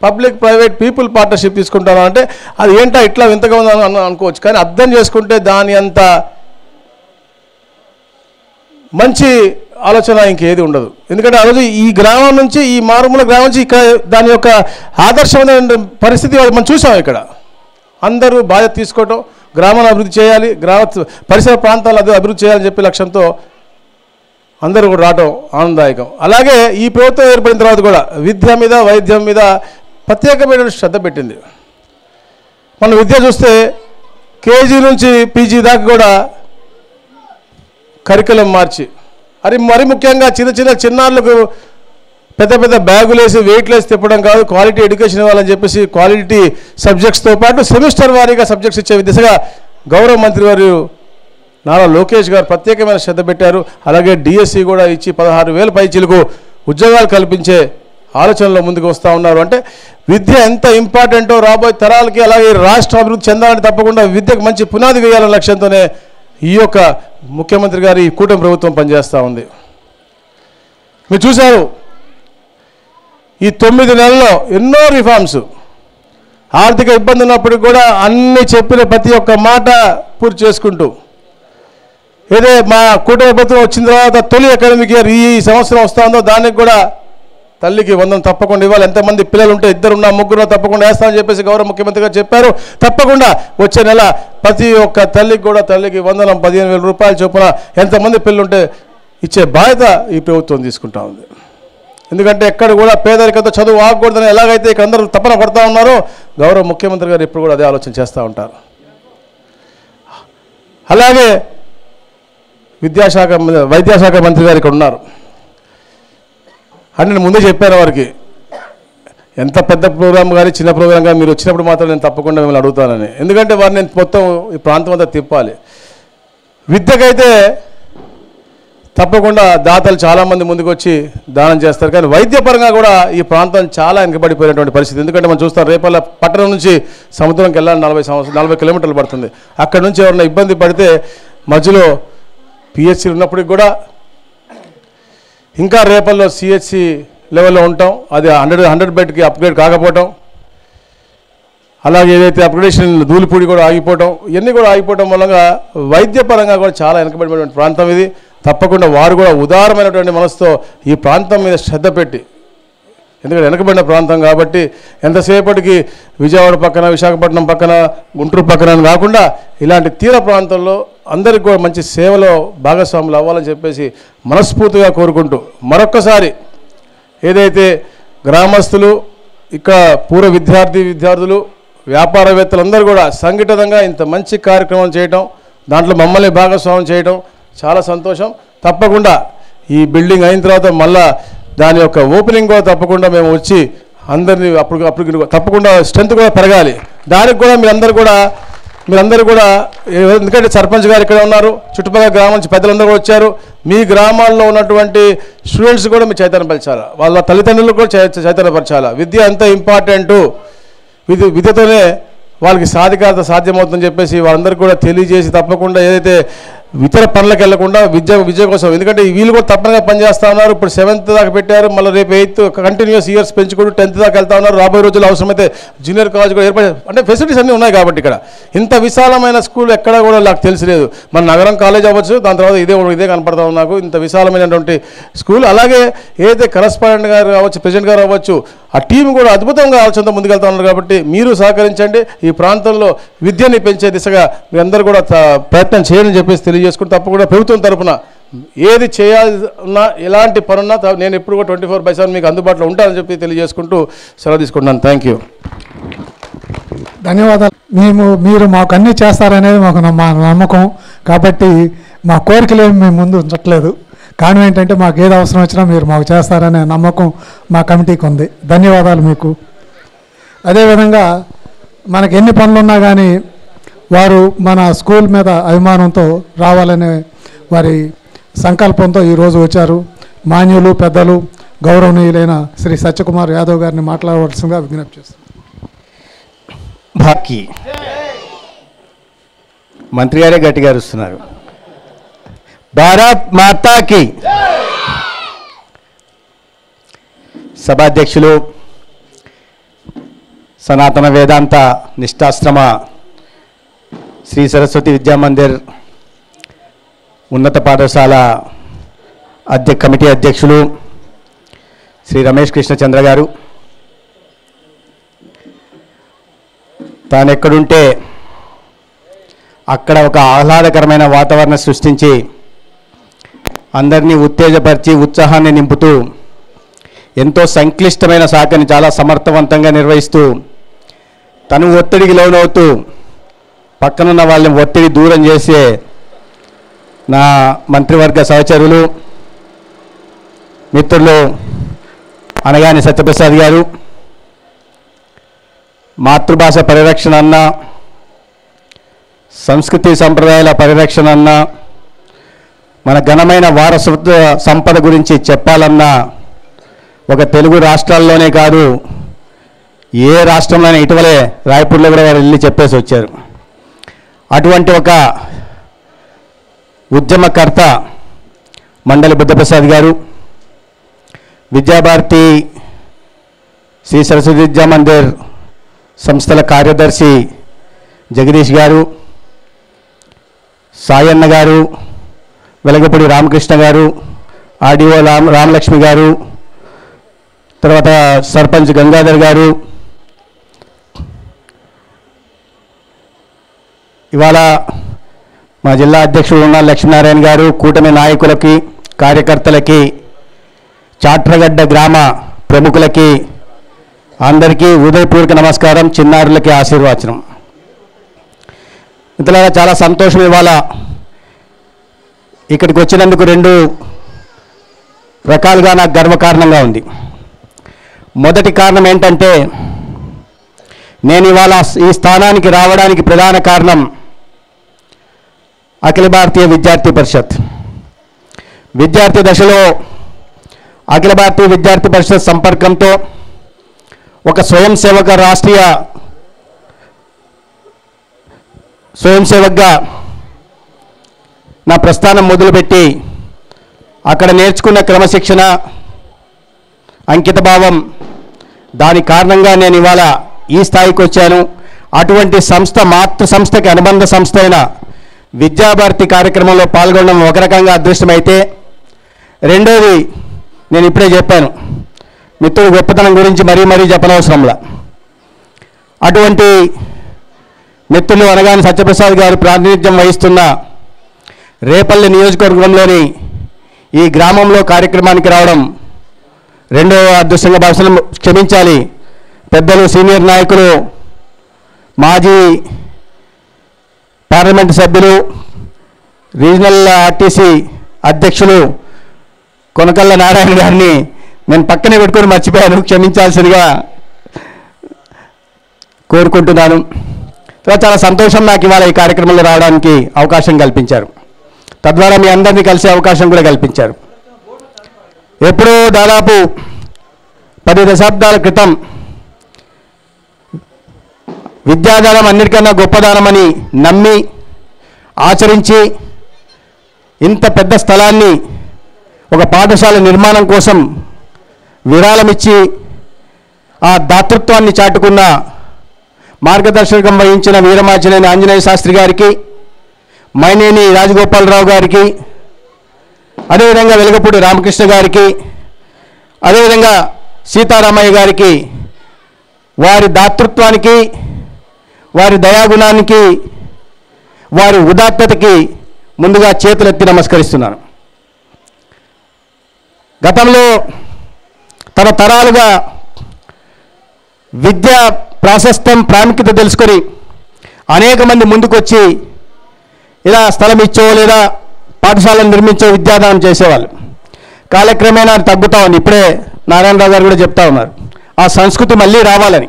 పబ్లిక్ ప్రైవేట్ పీపుల్ పార్ట్నర్షిప్ తీసుకుంటాను అంటే అది ఏంటో ఇట్లా వింతగా ఉందని అనుకోవచ్చు, కానీ అర్థం చేసుకుంటే దాని అంత మంచి ఆలోచన ఇంకేది ఉండదు. ఎందుకంటే ఆ రోజు ఈ గ్రామం నుంచి, ఈ మారుమూల గ్రామం నుంచి ఇక్కడ దాని యొక్క ఆదర్శమైన పరిస్థితి మనం చూసాం. ఇక్కడ అందరూ బాధ్యత తీసుకోవటం, గ్రామాన్ని అభివృద్ధి చేయాలి, పరిసర ప్రాంతాలు అభివృద్ధి చేయాలని చెప్పే లక్ష్యంతో అందరూ కూడా రావటం ఆనందదాయకం. అలాగే ఈ ప్రభుత్వం ఏర్పడిన తర్వాత కూడా విద్య మీద, వైద్యం మీద ప్రత్యేకమైన శ్రద్ధ పెట్టింది. మనం విద్య చూస్తే కేజీ నుంచి పీజీ దాకా కూడా కరికులం మార్చి, మరి ముఖ్యంగా చిన్నారులకు పెద్ద బ్యాగులు వేసి వెయిట్లు వేసి తిప్పడం కాదు, క్వాలిటీ ఎడ్యుకేషన్ ఇవ్వాలని చెప్పేసి క్వాలిటీ సబ్జెక్ట్స్తో పాటు సెమిస్టర్ వారీగా సబ్జెక్ట్స్ ఇచ్చే దిశగా గౌరవ మంత్రి వారు నారా లోకేష్ గారు ప్రత్యేకమైన శ్రద్ధ పెట్టారు. అలాగే డిఎస్సి కూడా ఇచ్చి 16,000 పైచీలకు ఉద్యోగాలు కల్పించే ఆలోచనలో ముందుకు వస్తూ ఉన్నారు. అంటే విద్య ఎంత ఇంపార్టెంటో రాబోయే తరాలకి, అలాగే రాష్ట్రం అభివృద్ధి చెందాలని తప్పకుండా విద్యకు మంచి పునాది వేయాలనే లక్ష్యంతోనే ఈ యొక్క ముఖ్యమంత్రి గారి ఈ కూటమి ప్రభుత్వం పనిచేస్తూ ఉంది. మీరు చూశారు ఈ 9 నెలల్లో ఎన్నో రిఫార్మ్స్. ఆర్థిక ఇబ్బంది ఉన్నప్పటికీ కూడా అన్ని చెప్పిన ప్రతి ఒక్క మాట పూర్తి చేసుకుంటూ, ఏదే మా కూటమి ప్రభుత్వం వచ్చిన తర్వాత తొలి అకాడమిక్ ఇయర్ ఈ సంవత్సరం వస్తుందో దానికి కూడా తల్లికి వందనం తప్పకుండా ఇవ్వాలి. ఎంతమంది పిల్లలు ఉంటే 2 ఉన్నా 3 ఉన్నా తప్పకుండా వేస్తామని చెప్పేసి గౌరవ ముఖ్యమంత్రి గారు చెప్పారు. తప్పకుండా వచ్చే నెల ప్రతి ఒక్క తల్లికి వందనం 15,000 రూపాయలు చొప్పున ఎంతమంది పిల్లలు ఉంటే ఇచ్చే బాధ్యత ఈ ప్రభుత్వం తీసుకుంటా ఉంది. ఎందుకంటే ఎక్కడ కూడా పేదరికంతో చదువు ఆగకూడదని ఎలాగైతే ఇక్కడ అందరూ తపన పడతా ఉన్నారో గౌరవ ముఖ్యమంత్రి గారు ఇప్పుడు కూడా అదే ఆలోచన చేస్తూ ఉంటారు. అలాగే వైద్యశాఖ మంత్రి గారు ఇక్కడ ఉన్నారు. అని నేను ముందే చెప్పాను వారికి, ఎంత పెద్ద ప్రోగ్రామ్ కానీ చిన్న ప్రోగ్రామ్ కానీ మీరు వచ్చినప్పుడు మాత్రం నేను తప్పకుండా మిమ్మల్ని అడుగుతానని. ఎందుకంటే వారిని నేను మొత్తం ఈ ప్రాంతం అంతా తిప్పాలి. విద్యకైతే తప్పకుండా దాతలు చాలామంది ముందుకు వచ్చి దానం చేస్తారు, కానీ వైద్యపరంగా కూడా ఈ ప్రాంతం చాలా వెనుకబడిపోయినటువంటి పరిస్థితి. ఎందుకంటే మనం చూస్తాం రేపల్ల పట్టణం నుంచి సముద్రంకి వెళ్ళాలి 40 కిలోమీటర్లు పడుతుంది. అక్కడ నుంచి ఎవరైనా ఇబ్బంది పడితే మధ్యలో పిహెచ్సి ఉన్నప్పటికి కూడా ఇంకా రేపల్లో సిహెచ్సి లెవెల్లో ఉంటాం. అది 100 బెడ్కి అప్గ్రేడ్ కాకపోవటం, అలాగే ఏదైతే అప్గ్రేడేషన్ ధూళిపూడి కూడా ఆగిపోవటం, ఇవన్నీ కూడా ఆగిపోవటం మూలంగా వైద్యపరంగా కూడా చాలా వెనుకబడినటువంటి ప్రాంతం ఇది. తప్పకుండా వారు కూడా ఉదారమైనటువంటి మనసుతో ఈ ప్రాంతం మీద శ్రద్ధ పెట్టి, ఎందుకంటే వెనుకబడిన ప్రాంతం కాబట్టి ఎంతసేపటికి విజయవాడ పక్కన, విశాఖపట్నం పక్కన, గుంటూరు పక్కన కాకుండా ఇలాంటి తీర ప్రాంతంలో అందరికీ కూడా మంచి సేవలో భాగస్వాములు అవ్వాలని చెప్పేసి మనస్ఫూర్తిగా కోరుకుంటూ, మరొక్కసారి ఏదైతే గ్రామస్తులు, ఇక్కడ పూర్వ విద్యార్థులు, వ్యాపారవేత్తలందరూ కూడా సంఘటితంగా ఇంత మంచి కార్యక్రమం చేయటం, దాంట్లో మమ్మల్ని భాగస్వామ్యం చేయటం చాలా సంతోషం. తప్పకుండా ఈ బిల్డింగ్ అయిన తర్వాత మళ్ళా దాని యొక్క ఓపెనింగ్ కూడా తప్పకుండా మేము వచ్చి అందరినీ అప్పుడు తప్పకుండా స్ట్రెంత్ కూడా పెరగాలి. దానికి కూడా మీరందరూ కూడా ఎందుకంటే సర్పంచ్ గారు ఇక్కడ ఉన్నారు, చుట్టుపక్కల గ్రామం నుంచి పెద్దలందరూ కూడా వచ్చారు. మీ గ్రామాల్లో ఉన్నటువంటి స్టూడెంట్స్ కూడా మీరు చైతన్యపరచాలా, వాళ్ళ తల్లిదండ్రులు కూడా చైతన్యపరచాలా. విద్య ఎంత ఇంపార్టెంటు, విద్యతోనే వాళ్ళకి సాధికారత సాధ్యమవుతుందని చెప్పేసి వాళ్ళందరికీ కూడా తెలియజేసి తప్పకుండా ఏదైతే ఇతర పనులకు వెళ్లకుండా విద్య కోసం, ఎందుకంటే వీళ్ళు కూడా తప్పనిగా పనిచేస్తూ ఉన్నారు. ఇప్పుడు 7th దాకా పెట్టారు, మళ్ళీ రేపు 8th కంటిన్యూస్ ఇయర్స్ పెంచుకుంటూ 10th దాకా వెళ్తా ఉన్నారు. రాబోయే రోజుల్లో అవసరమైతే జూనియర్ కాలేజ్ కూడా ఏర్పడి, అంటే ఫెసిలిటీస్ అన్నీ ఉన్నాయి కాబట్టి ఇక్కడ ఇంత విశాలమైన స్కూల్ ఎక్కడ కూడా నాకు తెలియలేదు. మన నగరం కాలేజ్ అవ్వచ్చు, దాని తర్వాత ఇదే కనపడతా ఉంది నాకు, ఇంత విశాలమైనటువంటి స్కూల్. అలాగే ఏదైతే కరస్పాండెంట్ గారు అవ్వచ్చు, ప్రెసిడెంట్ గారు అవ్వచ్చు, ఆ టీం కూడా అద్భుతంగా ఆలోచనతో ముందుకెళ్తా ఉన్నారు. కాబట్టి మీరు సహకరించండి, ఈ ప్రాంతంలో విద్యని పెంచే దిశగా మీరందరూ కూడా ప్రయత్నం చేయాలని చెప్పేసి తెలియజేసుకుంటూ, తప్పకుండా ప్రభుత్వం తరఫున ఏది చేయాలన్నా ఎలాంటి పనున్నా నేను ఎప్పుడు కూడా 24/7 మీకు అందుబాటులో ఉంటానని చెప్పి తెలియజేసుకుంటూ సెలవు తీసుకుంటున్నాను. Thank you. ధన్యవాదాలు. మీరు మాకు అన్నీ చేస్తారనేది మాకు మా నమ్మకం. కాబట్టి మా కోరికలేమి మేము ముందు ఉంచట్లేదు. కారణం ఏంటంటే మాకు ఏది అవసరం వచ్చినా మీరు మాకు చేస్తారనే నమ్మకం మా కమిటీకి ఉంది. ధన్యవాదాలు మీకు. అదేవిధంగా మనకు ఎన్ని పనులున్నా కానీ వారు మన స్కూల్ మీద అభిమానంతో రావాలనే వారి సంకల్పంతో ఈరోజు వచ్చారు. మాన్యులు, పెద్దలు, గౌరవనీయులైన శ్రీ సత్యకుమార్ యాదవ్ గారిని మాట్లాడవలసిందిగా విజ్ఞప్తి చేస్తున్నాను. బాకీ మంత్రి గారే గట్టిగా అరుస్తున్నారు. భారత్ మాతాకి. సభాధ్యక్షులు, సనాతన వేదాంత నిష్ఠాశ్రమ శ్రీ సరస్వతి విద్యామందిర్ ఉన్నత పాఠశాల కమిటీ అధ్యక్షులు శ్రీ రమేష్ కృష్ణచంద్ర గారు, తాను ఎక్కడుంటే అక్కడ ఒక ఆహ్లాదకరమైన వాతావరణం సృష్టించి అందరినీ ఉత్తేజపరిచి ఉత్సాహాన్ని నింపుతూ ఎంతో సంక్లిష్టమైన శాఖని చాలా సమర్థవంతంగా నిర్వహిస్తూ తను ఒత్తిడికి లోనవుతూ పక్కనున్న వాళ్ళని ఒత్తిడి దూరం చేసే నా మంత్రివర్గ సహచరులు, మిత్రులు అనగాని సత్యప్రసాద్ గారు, మాతృభాష పరిరక్షణ అన్న, సంస్కృతి సంప్రదాయాల పరిరక్షణ అన్న, మన ఘనమైన వారసత్వ సంపద గురించి చెప్పాలన్నా ఒక తెలుగు రాష్ట్రాల్లోనే కాదు ఏ రాష్ట్రంలోనే ఇటీవలే రాయపూర్లో కూడా వారు వెళ్ళి చెప్పేసి వచ్చారు. అటువంటి ఒక ఉద్యమకర్త మండలి బుద్ధప్రసాద్ గారు, విద్యాభారతి శ్రీ సరస్వతి విద్యా మందిర్ సంస్థల కార్యదర్శి జగదీష్ గారు, సాయన్న గారు, వెలగపూడి రామకృష్ణ గారు, ఆర్డీఓ రామలక్ష్మి గారు, తర్వాత సర్పంచ్ గంగాధర్ గారు, ఇవాళ మా జిల్లా అధ్యక్షుడు ఉన్న లక్ష్మీనారాయణ గారు, కూటమి నాయకులకి, కార్యకర్తలకి, చాట్రగడ్డ గ్రామ ప్రముఖులకి అందరికీ హృదయపూర్వక నమస్కారం, చిన్నారులకి ఆశీర్వచనం. ఇంతలాగా చాలా సంతోషం. ఇవాళ ఇక్కడికి వచ్చినందుకు 2 రకాలుగా నాకు గర్వకారణంగా ఉంది. మొదటి కారణం ఏంటంటే, నేను ఇవాళ ఈ స్థానానికి రావడానికి ప్రధాన కారణం అఖిల భారతీయ విద్యార్థి పరిషత్. విద్యార్థి దశలో అఖిల భారతీయ విద్యార్థి పరిషత్ సంపర్కంతో ఒక స్వయం సేవక రాష్ట్రీయ స్వయం సేవక్గా నా ప్రస్థానం మొదలుపెట్టి అక్కడ నేర్చుకున్న క్రమశిక్షణ, అంకితభావం, దాని కారణంగా నేను ఇవాళ ఈ స్థాయికి వచ్చాను. అటువంటి సంస్థ, మాతృ సంస్థకి అనుబంధ సంస్థ అయిన విద్యాభారతి కార్యక్రమంలో పాల్గొనడం ఒక రకంగా అదృష్టమైతే, రెండోది నేను ఇప్పుడే చెప్పాను, మిత్రుడు గొప్పతనం గురించి మరీ చెప్పనవసరంలా. అటువంటి మిత్రులు అనగానే సత్యప్రసాద్ గారు ప్రాతినిధ్యం వహిస్తున్న రేపల్లి నియోజకవర్గంలోని ఈ గ్రామంలో కార్యక్రమానికి రావడం రెండో అదృష్టంగా భావిస్తున్నాం. క్షమించాలి, పెద్దలు, సీనియర్ నాయకులు, మాజీ పార్లమెంటు సభ్యులు, రీజనల్ ఆర్టీసీ అధ్యక్షులు కొనకళ్ళ నారాయణ గారిని నేను పక్కనే పెట్టుకొని మర్చిపోయాను, క్షమించాల్సిందిగా కోరుకుంటున్నాను. చాలా సంతోషం నాకు ఇవాళ ఈ కార్యక్రమంలో రావడానికి అవకాశం కల్పించారు. తద్వారా మీ అందరినీ కలిసే అవకాశం కూడా కల్పించారు. ఎప్పుడో దాదాపు 10 దశాబ్దాల క్రితం విద్యాదానం అన్నిటికన్నా గొప్పదానమని నమ్మి ఆచరించి ఇంత పెద్ద స్థలాన్ని ఒక పాఠశాల నిర్మాణం కోసం విరాళమిచ్చి ఆ దాతృత్వాన్ని చాటుకున్న, మార్గదర్శకం వహించిన వీరమాచినేని ఆంజనేయ శాస్త్రి గారికి, మైనేని రాజగోపాలరావు గారికి, అదేవిధంగా వెలగపూడి రామకృష్ణ గారికి, అదేవిధంగా సీతారామయ్య గారికి, వారి దాతృత్వానికి, వారి దయాగుణానికి, వారి ఉదాత్తతకి ముందుగా చేతులెత్తి నమస్కరిస్తున్నాను. గతంలో తరతరాలుగా విద్యా ప్రాశస్త్యం, ప్రాముఖ్యత తెలుసుకొని అనేక మంది ముందుకొచ్చి ఇలా స్థలం ఇచ్చో లేదా పాఠశాలను నిర్మించో విద్యాదానం చేసేవాళ్ళు. కాలక్రమేణా తగ్గుతూ ఉంది. ఇప్పుడే నారాయణరావు గారు కూడా చెప్తా ఉన్నారు, ఆ సంస్కృతి మళ్ళీ రావాలని.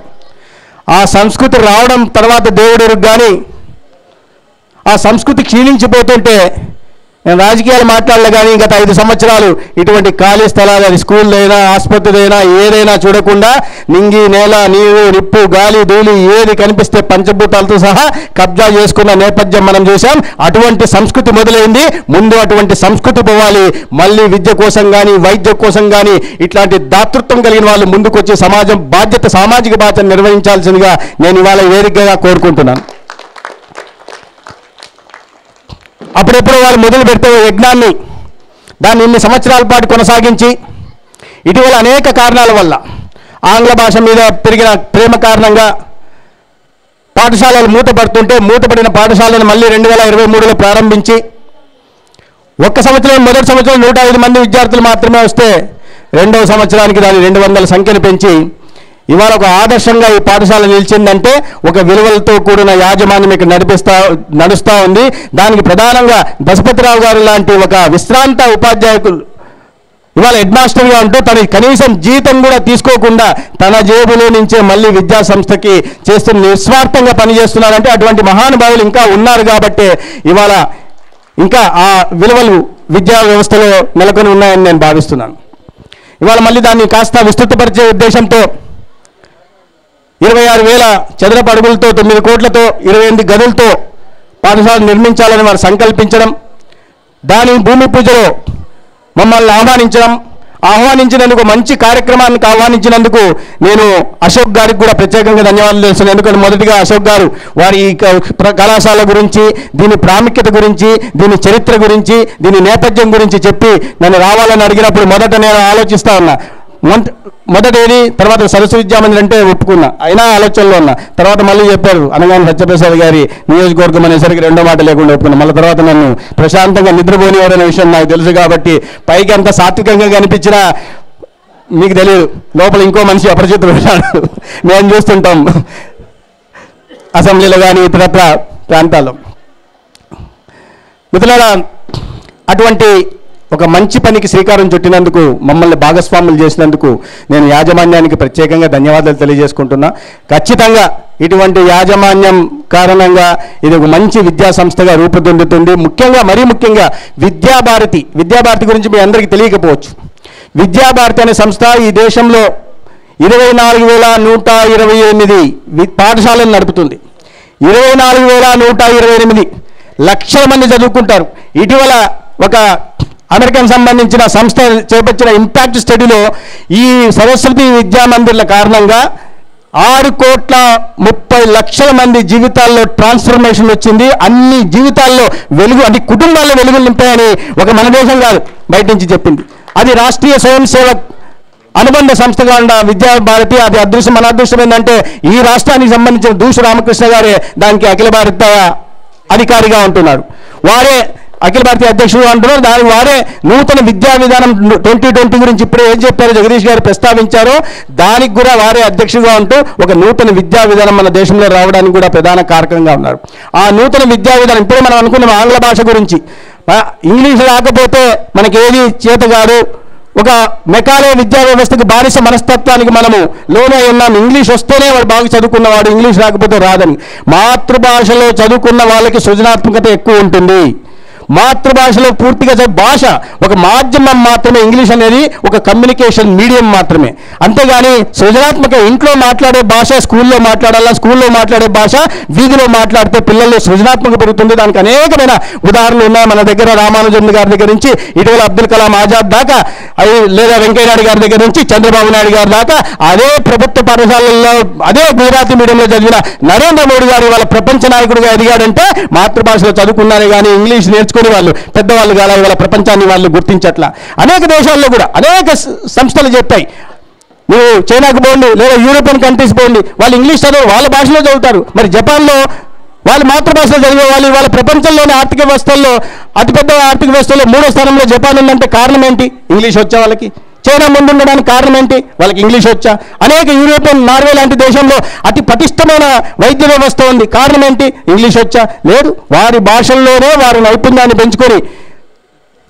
ఆ సంస్కృతి రావడం తర్వాత దేవుడు కానీ ఆ సంస్కృతి క్షీణించిపోతుంటే, నేను రాజకీయాలు మాట్లాడలే కానీ గత 5 సంవత్సరాలు ఇటువంటి ఖాళీ స్థలాలు, అది స్కూళ్ళైనా ఆసుపత్రులైనా ఏదైనా చూడకుండా నింగి, నేల, నీరు, నిప్పు, గాలి, ధూళి ఏది కనిపిస్తే పంచభూతాలతో సహా కబ్జా చేసుకున్న నేపథ్యం మనం చూసాం. అటువంటి సంస్కృతి మొదలైంది. ముందు అటువంటి సంస్కృతి పోవాలి. మళ్ళీ విద్య కోసం కానీ, వైద్యం కోసం కానీ ఇట్లాంటి దాతృత్వం కలిగిన వాళ్ళు ముందుకొచ్చి సమాజం బాధ్యత, సామాజిక బాధ్యత నిర్వహించాల్సిందిగా నేను ఇవాళ వేదికగా కోరుకుంటున్నాను. అప్పుడెప్పుడు వాళ్ళు మొదలు పెడితే యజ్ఞాన్ని, దాన్ని ఇన్ని సంవత్సరాల పాటు కొనసాగించి, ఇటీవల అనేక కారణాల వల్ల ఆంగ్ల భాష మీద పెరిగిన ప్రేమ కారణంగా పాఠశాలలు మూతపడుతుంటే, మూతపడిన పాఠశాలను మళ్ళీ 2023లో ప్రారంభించి, మొదటి సంవత్సరం 105 మంది విద్యార్థులు మాత్రమే వస్తే, రెండవ సంవత్సరానికి దాని 200 సంఖ్యను పెంచి ఇవాళ ఒక ఆదర్శంగా ఈ పాఠశాల నిలిచిందంటే ఒక విలువలతో కూడిన యాజమాన్యం ఇక్కడ నడుస్తూ ఉంది. దానికి ప్రధానంగా దశపతిరావు గారు లాంటి ఒక విశ్రాంత ఉపాధ్యాయులు ఇవాళ హెడ్ మాస్టర్గా ఉంటూ తన కనీసం జీతం కూడా తీసుకోకుండా తన జేబులో నుంచే మళ్ళీ విద్యా సంస్థకి చేస్తున్న నిస్వార్థంగా పనిచేస్తున్నారంటే అటువంటి మహానుభావులు ఇంకా ఉన్నారు. కాబట్టి ఇవాళ ఇంకా ఆ విలువలు విద్యా వ్యవస్థలో నెలకొని ఉన్నాయని నేను భావిస్తున్నాను. ఇవాళ మళ్ళీ దాన్ని కాస్త విస్తృతపరిచే ఉద్దేశంతో 26,000 చదరపు అడుగులతో 9 కోట్లతో 28 గదులతో పాఠశాల నిర్మించాలని వారు సంకల్పించడం, దాని భూమి పూజలో మమ్మల్ని ఆహ్వానించినందుకు, మంచి కార్యక్రమానికి ఆహ్వానించినందుకు నేను అశోక్ గారికి కూడా ప్రత్యేకంగా ధన్యవాదాలు తెలుస్తున్నాను. ఎందుకంటే మొదటిగా అశోక్ గారు వారి కళాశాల గురించి, దీని ప్రాముఖ్యత గురించి, దీని చరిత్ర గురించి, దీని నేపథ్యం గురించి చెప్పి నన్ను రావాలని అడిగినప్పుడు మొదట నేను ఆలోచిస్తూ ఉన్నా. మొదటేది తర్వాత సరస్వతి విద్యామందిర్ అంటే ఒప్పుకున్నా, అయినా ఆలోచనలో ఉన్నా. తర్వాత మళ్ళీ చెప్పారు అనగానే సత్యప్రసాద్ గారి నియోజకవర్గం అనేసరికి రెండో మాట లేకుండా ఒప్పుకున్నా. మళ్ళీ తర్వాత నన్ను ప్రశాంతంగా నిద్రపోనివారనే విషయం నాకు తెలుసు కాబట్టి పైకి అంత సాత్వికంగా కనిపించినా మీకు తెలియదు, లోపల ఇంకో మనిషి అపరిచితుడు ఉన్నాడు. మేము చూస్తుంటాం అసెంబ్లీలో కానీ ఇతరత్ర ప్రాంతాల్లో. మిత్రులారా, అటువంటి ఒక మంచి పనికి శ్రీకారం చుట్టినందుకు, మమ్మల్ని భాగస్వాములు చేసినందుకు నేను యాజమాన్యానికి ప్రత్యేకంగా ధన్యవాదాలు తెలియజేసుకుంటున్నా. ఖచ్చితంగా ఇటువంటి యాజమాన్యం కారణంగా ఇది ఒక మంచి విద్యా సంస్థగా రూపుదిద్దుతుంది. మరీ ముఖ్యంగా విద్యాభారతి గురించి మీ అందరికీ తెలియకపోవచ్చు. విద్యాభారతి అనే సంస్థ ఈ దేశంలో 24,128 పాఠశాలను నడుపుతుంది. 24,128 లక్షల మంది చదువుకుంటారు. ఇటీవల ఒక అమెరికన్ సంబంధించిన సంస్థ చేపట్టిన ఇంపాక్ట్ స్టడీలో ఈ సరస్వతి విద్యామందిర్ల కారణంగా 6,30,00,000 మంది జీవితాల్లో ట్రాన్స్ఫర్మేషన్ వచ్చింది. అన్ని జీవితాల్లో వెలుగు, అన్ని కుటుంబాల్లో వెలుగులు నింపాయని ఒక మన దేశం కాదు బయట నుంచి చెప్పింది. అది రాష్ట్రీయ స్వయం సేవక్ అనుబంధ సంస్థగా ఉన్న విద్యాభారతి. అది అదృష్టం. మన అదృష్టం ఏంటంటే ఈ రాష్ట్రానికి సంబంధించిన దూషు రామకృష్ణ గారే దానికి అఖిల భారత అధికారిగా ఉంటున్నారు. వారే అఖిల భారతీయ అధ్యక్షుడు అంటున్నారు. దానికి వారే నూతన విద్యా విధానం 2020 గురించి ఇప్పుడే ఏం చెప్పారో జగదీష్ గారు ప్రస్తావించారో దానికి కూడా వారే అధ్యక్షుడుగా ఉంటూ ఒక నూతన విద్యా విధానం మన దేశంలో రావడానికి కూడా ప్రధాన కారకంగా ఉన్నారు. ఆ నూతన విద్యా విధానం ఇప్పుడే మనం అనుకున్నాం ఆంగ్ల భాష గురించి. ఇంగ్లీష్ రాకపోతే మనకి ఏది చేత కాదు, ఒక మెకాలే విద్యా వ్యవస్థకు బానిస మనస్తత్వానికి మనము లోనే ఉన్నాం. ఇంగ్లీష్ వస్తేనే వాడు బాగా చదువుకున్నవాడు, ఇంగ్లీష్ రాకపోతే రాదని. మాతృభాషలో చదువుకున్న వాళ్ళకి సృజనాత్మకత ఎక్కువ ఉంటుంది. మాతృభాషలో పూర్తిగా భాష ఒక మాధ్యమం మాత్రమే. ఇంగ్లీష్ అనేది ఒక కమ్యూనికేషన్ మీడియం మాత్రమే. అంతేగాని సృజనాత్మక ఇంట్లో మాట్లాడే భాష స్కూల్లో మాట్లాడాలా, స్కూల్లో మాట్లాడే భాష వీధిలో మాట్లాడితే పిల్లల్లో సృజనాత్మక పెరుగుతుంది. దానికి అనేకమైన ఉదాహరణలు ఉన్నాయి మన దగ్గర. రామానుజన్ గారి దగ్గర నుంచి ఇటీవల అబ్దుల్ కలాం ఆజాద్ దాకా, లేదా వెంకయ్య నాయుడు గారి దగ్గర నుంచి చంద్రబాబు నాయుడు గారి దాకా, అదే ప్రభుత్వ పాఠశాలల్లో అదే గుజరాతీ మీడియంలో చదివిన నరేంద్ర మోడీ గారు ఇవాళ ప్రపంచ నాయకుడిగా ఎదిగాడంటే మాతృభాషలో చదువుకున్నారే కానీ ఇంగ్లీష్ నేర్చుకుని వాళ్ళు పెద్దవాళ్ళు కాదు. ఇవాళ ప్రపంచాన్ని వాళ్ళు గుర్తించట్లా. అనేక దేశాల్లో కూడా అనేక సంస్థలు చెప్పాయి, నువ్వు చైనాకు పోండి లేదా యూరోపియన్ కంట్రీస్ పోండి, వాళ్ళు ఇంగ్లీష్ చదువు వాళ్ళ భాషలో చదువుతారు. మరి జపాన్లో వాళ్ళు మాతృభాషలో చదివే వాళ్ళు ఇవాళ ప్రపంచంలోని ఆర్థిక వ్యవస్థల్లో అతిపెద్ద ఆర్థిక వ్యవస్థల్లో 3వ స్థానంలో జపాన్ ఉందంటే కారణం ఏంటి? ఇంగ్లీష్ వచ్చే వాళ్ళకి. చైనా ముందుండడానికి కారణం ఏంటి? వాళ్ళకి ఇంగ్లీష్ వచ్చా. అనేక యూరోపియన్ నార్వే లాంటి దేశంలో అతి పటిష్టమైన వైద్య వ్యవస్థ ఉంది. కారణం ఏంటి? ఇంగ్లీష్ వచ్చా. లేదు, వారి భాషల్లోనే వారి నైపుణ్యాన్ని పెంచుకొని,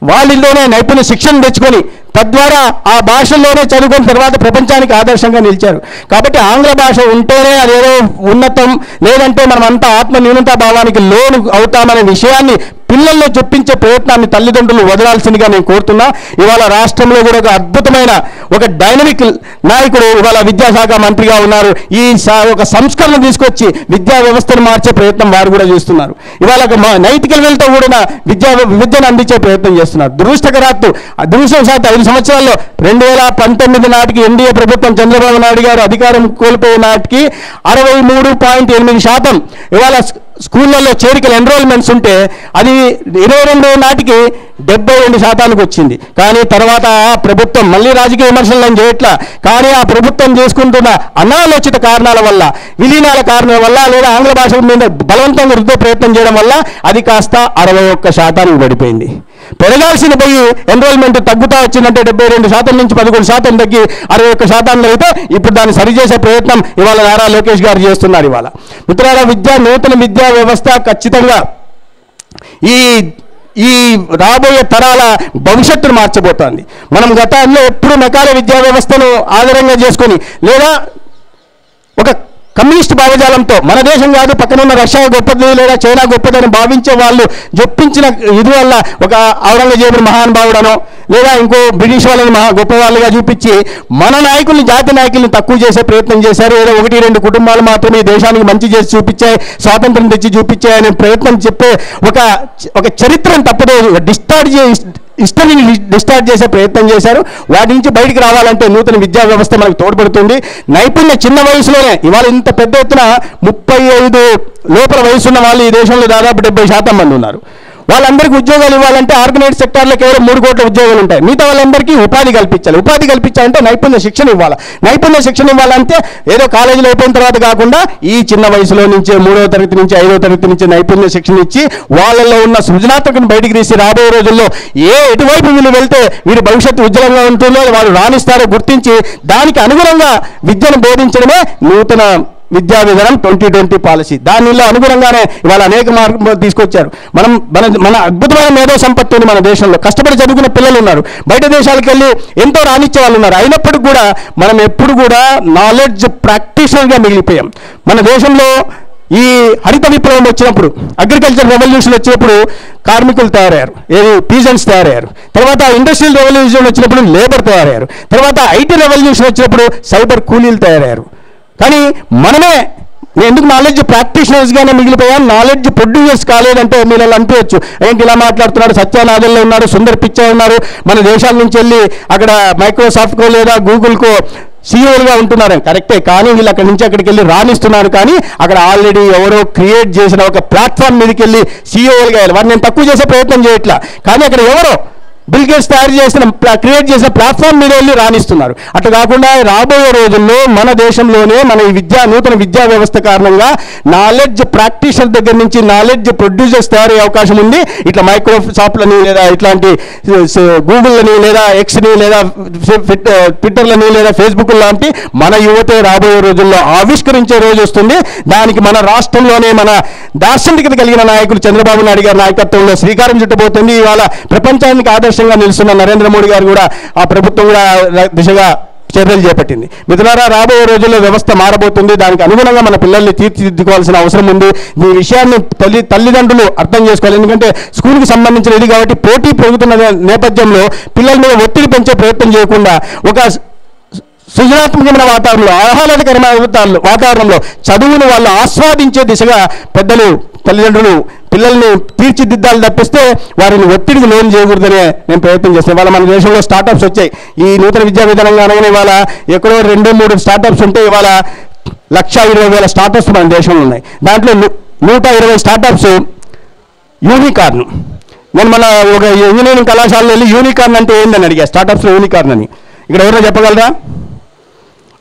వాళ్ళలోనే నైపుణ్య శిక్షణ తెచ్చుకొని, తద్వారా ఆ భాషల్లోనే చదువుకున్న తర్వాత ప్రపంచానికి ఆదర్శంగా నిలిచారు. కాబట్టి ఆంగ్ల భాష ఉంటేనే అదేదో ఉన్నతం, లేదంటే మనం అంతా ఆత్మ న్యూనతా భావానికి లోను అవుతామనే విషయాన్ని పిల్లల్లో చొప్పించే ప్రయత్నాన్ని తల్లిదండ్రులు వదలాల్సిందిగా నేను కోరుతున్నా. ఇవాళ రాష్ట్రంలో కూడా ఒక అద్భుతమైన ఒక డైనమిక్ నాయకుడు ఇవాళ విద్యాశాఖ మంత్రిగా ఉన్నారు. ఈ ఒక సంస్కరణ తీసుకొచ్చి విద్యా వ్యవస్థను మార్చే ప్రయత్నం వారు కూడా చేస్తున్నారు. ఇవాళ ఒక నైతిక విలువలతో కూడిన విద్యను అందించే ప్రయత్నం చేస్తున్నారు. దురదృష్టవశాత్తు 5 సంవత్సరాల్లో 2019 నాటికి ఎన్డీఏ ప్రభుత్వం చంద్రబాబు నాయుడు గారు అధికారం కోల్పోయే నాటికి 63.8% ఇవాళ స్కూళ్ళల్లో చేరికల ఎన్రోల్మెంట్స్ ఉంటే అది 22 నాటికి 72% వచ్చింది. కానీ తర్వాత ఆ ప్రభుత్వం మళ్ళీ రాజకీయ విమర్శలను చేయట్లా, కానీ ఆ ప్రభుత్వం చేసుకుంటున్న అనాలోచిత కారణాల వల్ల, విలీనాల కారణాల వల్ల, లేదా ఆంగ్ల భాష మీద బలవంతంగా రుద్దే ప్రయత్నం చేయడం వల్ల అది కాస్త 61% పడిపోయింది. పెరగాల్సిన పోయి ఎన్రోల్మెంట్ తగ్గుతా వచ్చిందంటే 72% నుంచి 11% తగ్గి 61% అయితే ఇప్పుడు దాన్ని సరిచేసే ప్రయత్నం ఇవాళ నారా లోకేష్ గారు చేస్తున్నారు. ఇవాళ మిత్రులారా, నూతన విద్యా వ్యవస్థ ఖచ్చితంగా ఈ రాబోయే తరాల భవిష్యత్తును మార్చబోతోంది. మనం గతంలో ఎప్పుడు మెకాల విద్యా వ్యవస్థను ఆధారంగా చేసుకొని, లేదా ఒక కమ్యూనిస్ట్ భావజాలంతో మన దేశం కాదు పక్కనున్న రష్యా గొప్పది లేదా చైనా గొప్పదని భావించే వాళ్ళు జొప్పించిన ఇది వల్ల ఒక ఔరంగజేబుని మహానుభావుడనో లేదా ఇంకో బ్రిటిష్ వాళ్ళని గొప్ప వాళ్ళుగా చూపించి మన నాయకుల్ని జాతి నాయకుల్ని తక్కువ చేసే ప్రయత్నం చేశారు. ఏదో 1-2 కుటుంబాలు మాత్రమే ఈ దేశానికి మంచి చేసి చూపించాయి, స్వాతంత్రం తెచ్చి చూపించాయి అనే ప్రయత్నం చెప్పే ఒక చరిత్రను తప్పదో హిస్టరీని డిస్టార్ట్ చేసే ప్రయత్నం చేశారు. వాటి నుంచి బయటికి రావాలంటే నూతన విద్యా వ్యవస్థ మనకు తోడ్పడుతుంది. నైపుణ్య చిన్న వయసులోనే ఇవాళ ఇంత పెద్ద ఎత్తున 35 లోపల వయసున్న వాళ్ళు ఈ దేశంలో దాదాపు 70% మంది ఉన్నారు. వాళ్ళందరికీ ఉద్యోగాలు ఇవ్వాలంటే ఆర్గనైజ్డ్ సెక్టార్లో కేవలం 3 కోట్ల ఉద్యోగాలు ఉంటాయి. మిగతా వాళ్ళందరికీ ఉపాధి కల్పించాలి. ఉపాధి కల్పించాలంటే నైపుణ్య శిక్షణ ఇవ్వాలి. నైపుణ్య శిక్షణ ఇవ్వాలంటే ఏదో కాలేజీలో అయిపోయిన తర్వాత కాకుండా ఈ చిన్న వయసులో నుంచే 3వ తరగతి నుంచి 5వ తరగతి నుంచి నైపుణ్య శిక్షణ ఇచ్చి వాళ్ళల్లో ఉన్న సృజనాత్మకను బయటికి తీసి రాబోయే రోజుల్లో ఎటువైపు వీళ్ళు వెళ్తే వీరి భవిష్యత్తు ఉజ్వలంగా ఉంటుందో వాళ్ళు రాణిస్తారో గుర్తించి దానికి అనుగుణంగా విద్యను బోధించడమే నూతన విద్యా విధానం 2020 పాలసీ. దానిలో అనుగుణంగానే ఇవాళ అనేక మార్పులు తీసుకొచ్చారు. మన అద్భుతమైన మేధో సంపత్తి ఉంది మన దేశంలో. కష్టపడి చదువుకున్న పిల్లలు ఉన్నారు. బయట దేశాలకు వెళ్ళి ఎంతో రాణించే వాళ్ళు ఉన్నారు. అయినప్పటికీ కూడా మనం ఎప్పుడు కూడా నాలెడ్జ్ ప్రాక్టీషనర్గా మిగిలిపోయాం. మన దేశంలో ఈ హరిత విప్లవం వచ్చినప్పుడు, అగ్రికల్చర్ రెవల్యూషన్ వచ్చినప్పుడు కార్మికులు తయారయ్యారు, ఏది పీజెంట్స్ తయారయ్యారు. తర్వాత ఇండస్ట్రియల్ రెవల్యూషన్ వచ్చినప్పుడు లేబర్ తయారయ్యారు. తర్వాత ఐటీ రెవల్యూషన్ వచ్చినప్పుడు సైబర్ కూలీలు తయారయ్యారు. కానీ మనమే ఎందుకు నాలెడ్జ్ ప్రాక్టీషనర్స్గానే మిగిలిపోయాం, నాలెడ్జ్ ప్రొడ్యూసర్స్ కాలేదంటే మీరు అలా అనిపించచ్చు. ఏంటి ఇలా మాట్లాడుతున్నాడు, సత్యానాథన్లో ఉన్నారు, సుందర్ పిచ్చై ఉన్నారు, మన దేశాల నుంచి వెళ్ళి అక్కడ మైక్రోసాఫ్ట్కో లేదా గూగుల్కో సీఈఓలుగా ఉంటున్నారు. కరెక్టే, కానీ వీళ్ళు అక్కడి నుంచి అక్కడికి వెళ్ళి రాణిస్తున్నారు. కానీ అక్కడ ఆల్రెడీ ఎవరో క్రియేట్ చేసిన ఒక ప్లాట్ఫామ్ మీదకి వెళ్ళి సీఈఓలుగా వెళ్ళి వారిని నేను తక్కువ చేసే ప్రయత్నం చేయట్లా. కానీ అక్కడ ఎవరో బిల్ గేట్స్ క్రియేట్ చేసిన ప్లాట్ఫామ్ మీద వెళ్ళి రాణిస్తున్నారు. అట్లా కాకుండా రాబోయే రోజుల్లో మన దేశంలోనే మన ఈ నూతన విద్యా వ్యవస్థ కారణంగా నాలెడ్జ్ ప్రాక్టీషనర్ దగ్గర నుంచి నాలెడ్జ్ ప్రొడ్యూసర్స్ తయారయ్యే అవకాశం ఉంది. ఇట్లా మైక్రోసాఫ్ట్లని లేదా ఇట్లాంటి గూగుల్ని లేదా ఎక్స్ని లేదా ట్విట్టర్లని లేదా ఫేస్బుక్ లాంటి మన యువతే రాబోయే రోజుల్లో ఆవిష్కరించే రోజు వస్తుంది. దానికి మన రాష్ట్రంలోనే మన దార్శనికత కలిగిన నాయకులు చంద్రబాబు నాయుడు గారి నాయకత్వంలో శ్రీకారం చుట్టబోతుంది. ఇవాళ ప్రపంచానికి ఆదర్శంగా నిలుస్తున్న నరేంద్ర మోడీ గారు కూడా ఆ ప్రభుత్వం కూడా దిశగా చర్యలు చేపట్టింది. మిత్రులారా, రాబోయే రోజుల్లో వ్యవస్థ మారబోతుంది. దానికి అనుగుణంగా మన పిల్లల్ని తీర్చిదిద్దుకోవాల్సిన అవసరం ఉంది. ఈ విషయాన్ని తల్లిదండ్రులు అర్థం చేసుకోవాలి. ఎందుకంటే స్కూల్కి సంబంధించిన ఇది కాబట్టి పోటీ పెరుగుతున్న నేపథ్యంలో పిల్లల మీద ఒత్తిడి పెంచే ప్రయత్నం చేయకుండా ఒక సృజనాత్మకమైన వాతావరణంలో, ఆహ్లాదకరమైన వాతావరణంలో చదువును వాళ్ళు ఆస్వాదించే దిశగా పెద్దలు తల్లిదండ్రులు పిల్లల్ని తీర్చిదిద్దాలు తప్పిస్తే వారిని ఒత్తిడికి లోన్ చేయకూడదనే నేను ప్రయత్నం చేస్తాను. ఇవాళ మన దేశంలో స్టార్టప్స్ వచ్చాయి. ఈ నూతన విద్యా విధానంగా అనగానే ఇవాళ ఎక్కడో 2-3 స్టార్టప్స్ ఉంటే ఇవాళ 1,20,000 స్టార్టప్స్ మన దేశంలో ఉన్నాయి. దాంట్లో 120 స్టార్టప్స్ యూనికార్న్. నేను మన ఒక ఇంజనీరింగ్ కళాశాలలో వెళ్ళి యూనికార్న్ అంటే ఏందని అడిగా, స్టార్టప్స్లో యూనికార్న్ అని. ఇక్కడ ఎవరైనా చెప్పగలరా?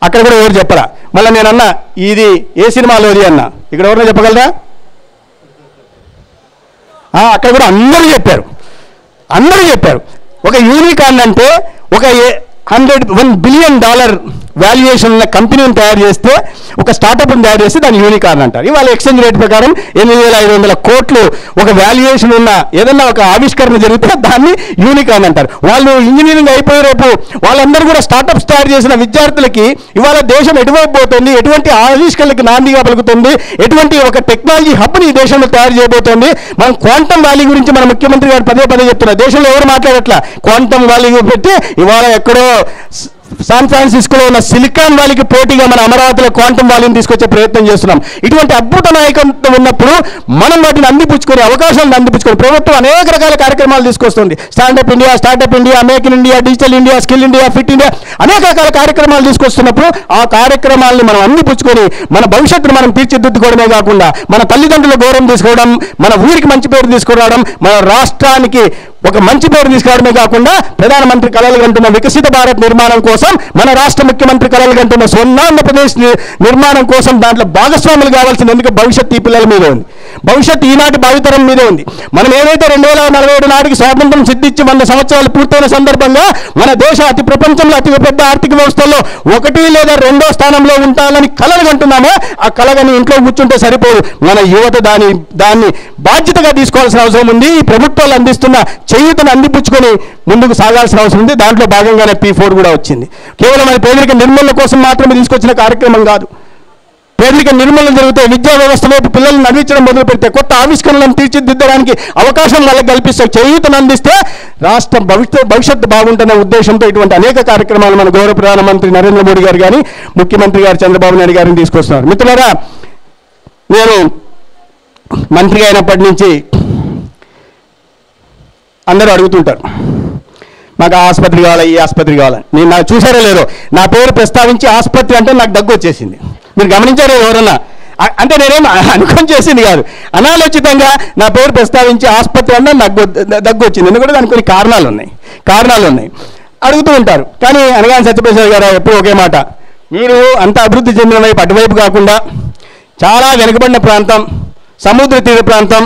అక్కడ కూడా ఎవరు చెప్పరా? మళ్ళీ నేను అన్నా ఇది ఏ సినిమాలోది అన్నా, ఇక్కడ ఎవరైనా చెప్పగలరా? అక్కడ కూడా అందరూ చెప్పారు. ఒక యూనికార్న్ అంటే ఒక $1 బిలియన్ వాల్యుయేషన్ ఉన్న కంపెనీని తయారు చేస్తే, ఒక స్టార్టప్ని తయారు చేస్తే దాన్ని యూనికార్న్ అంటారు. ఇవాళ ఎక్స్చేంజ్ రేట్ ప్రకారం 8,500 కోట్లు ఒక వాల్యుయేషన్ ఉన్న ఏదన్నా ఒక ఆవిష్కరణ జరిగితే దాన్ని యూనికార్న్ అంటారు. వాళ్ళు ఇంజనీరింగ్ అయిపోయే రేపు వాళ్ళందరూ కూడా స్టార్టప్స్ తయారు చేసిన విద్యార్థులకి ఇవాళ దేశం ఎటువైపు పోతుంది, ఎటువంటి ఆవిష్కరణలకు నాందిగా పలుకుతుంది, ఎటువంటి ఒక టెక్నాలజీ హబ్ని ఈ దేశంలో తయారు చేయబోతోంది. మనం క్వాంటమ్ వ్యాలీ గురించి మన ముఖ్యమంత్రి గారు పదే చెప్తున్నారు. దేశంలో ఎవరు మాట్లాడట్లా. క్వాంటమ్ వ్యాలీ పెట్టి ఇవాళ ఎక్కడో శాన్ ఫ్రాన్సిస్కోలో ఉన్న సిలికాన్ వ్యాలీకి పోటీగా మన అమరావతిలో క్వాంటమ్ వ్యాలీని తీసుకొచ్చే ప్రయత్నం చేస్తున్నాం. ఇటువంటి అద్భుత నాయకత్వం ఉన్నప్పుడు మనం వాటిని అందిపుచ్చుకొని, అవకాశాలను అందిపుచ్చుకొని ప్రభుత్వం అనేక రకాల కార్యక్రమాలు తీసుకొస్తుంది. Startup India, make in India, digital India, skill India, fit India, అనేక రకాల కార్యక్రమాలు తీసుకొస్తున్నప్పుడు ఆ కార్యక్రమాలను మనం అందిపుచ్చుకొని మన భవిష్యత్తును మనం తీర్చిదిద్దుకోవడమే కాకుండా మన తల్లిదండ్రుల గౌరవం తీసుకోవడం, మన ఊరికి మంచి పేరు తీసుకురావడం, మన రాష్ట్రానికి ఒక మంచి పేరు తీసుకురావడమే కాకుండా ప్రధానమంత్రి కలలు కంటున్న వికసిత భారత్ నిర్మాణం కోసం, మన రాష్ట్ర ముఖ్యమంత్రి కలలు కంటున్న స్వర్ణాంధ్రప్రదేశ్ నిర్మాణం కోసం దాంట్లో భాగస్వాములు కావాల్సిన ఎందుకు భవిష్యత్తు ఈ పిల్లల మీద ఉంది, భవిష్యత్తు ఈనాటి భావితరం మీద ఉంది. మనం ఏదైతే 2047 నాటికి స్వాతంత్రం సిద్ధించి 100 సంవత్సరాలు పూర్తయిన సందర్భంగా మన దేశ ప్రపంచంలో అతి పెద్ద ఆర్థిక వ్యవస్థల్లో 1 లేదా 2వ స్థానంలో ఉంటానని కలలు కంటున్నామో ఆ కలగని ఇంట్లో కూర్చుంటే సరిపోదు. మన యువత దాన్ని బాధ్యతగా తీసుకోవాల్సిన అవసరం ఉంది. ఈ ప్రభుత్వాలు అందిస్తున్న చేయూతను అందిపుచ్చుకొని ముందుకు సాగాల్సిన అవసరం ఉంది. దాంట్లో భాగంగానే P4 కూడా వచ్చింది. కేవలం అది పేదరిక నిర్మూలన కోసం మాత్రమే తీసుకొచ్చిన కార్యక్రమం కాదు. పేదరిక నిర్మూలన జరిగితే, విద్యా వ్యవస్థ వైపు పిల్లల్ని నడిపించడం మొదలు పెడితే, కొత్త ఆవిష్కరణలను తీర్చిదిద్దడానికి అవకాశం వాళ్ళకి కల్పిస్తే, చేయూతను అందిస్తే రాష్ట్ర భవిష్యత్తు బాగుంటున్న ఉద్దేశంతో ఇటువంటి అనేక కార్యక్రమాలు మన గౌరవ ప్రధానమంత్రి నరేంద్ర మోడీ గారు కానీ ముఖ్యమంత్రి గారు చంద్రబాబు నాయుడు గారిని తీసుకొస్తున్నారు. మిత్రులారా, నేను మంత్రిగా అయినప్పటి నుంచి అందరూ అడుగుతుంటారు, మాకు ఆసుపత్రి కావాలి, ఈ ఆసుపత్రి కావాలని. నేను నాకు చూసారో లేదో, నా పేరు ప్రస్తావించి ఆసుపత్రి అంటే నాకు దగ్గు వచ్చేసింది. మీరు గమనించారో ఎవరన్నా? అంటే నేనేం అనుకొని చేసింది కాదు, అనాలోచితంగా నా పేరు ప్రస్తావించి ఆసుపత్రి అంటే నాకు దగ్గు వచ్చింది. ఎందుకంటే దానికి కొన్ని కారణాలు ఉన్నాయి. అడుగుతూ ఉంటారు. కానీ అనగాని సత్యప్రసాద్ గారు ఎప్పుడు ఒకే మాట, మీరు అంత అభివృద్ధి చెందిన వైపు అటువైపు కాకుండా చాలా వెనుకబడిన ప్రాంతం, సముద్ర తీర ప్రాంతం,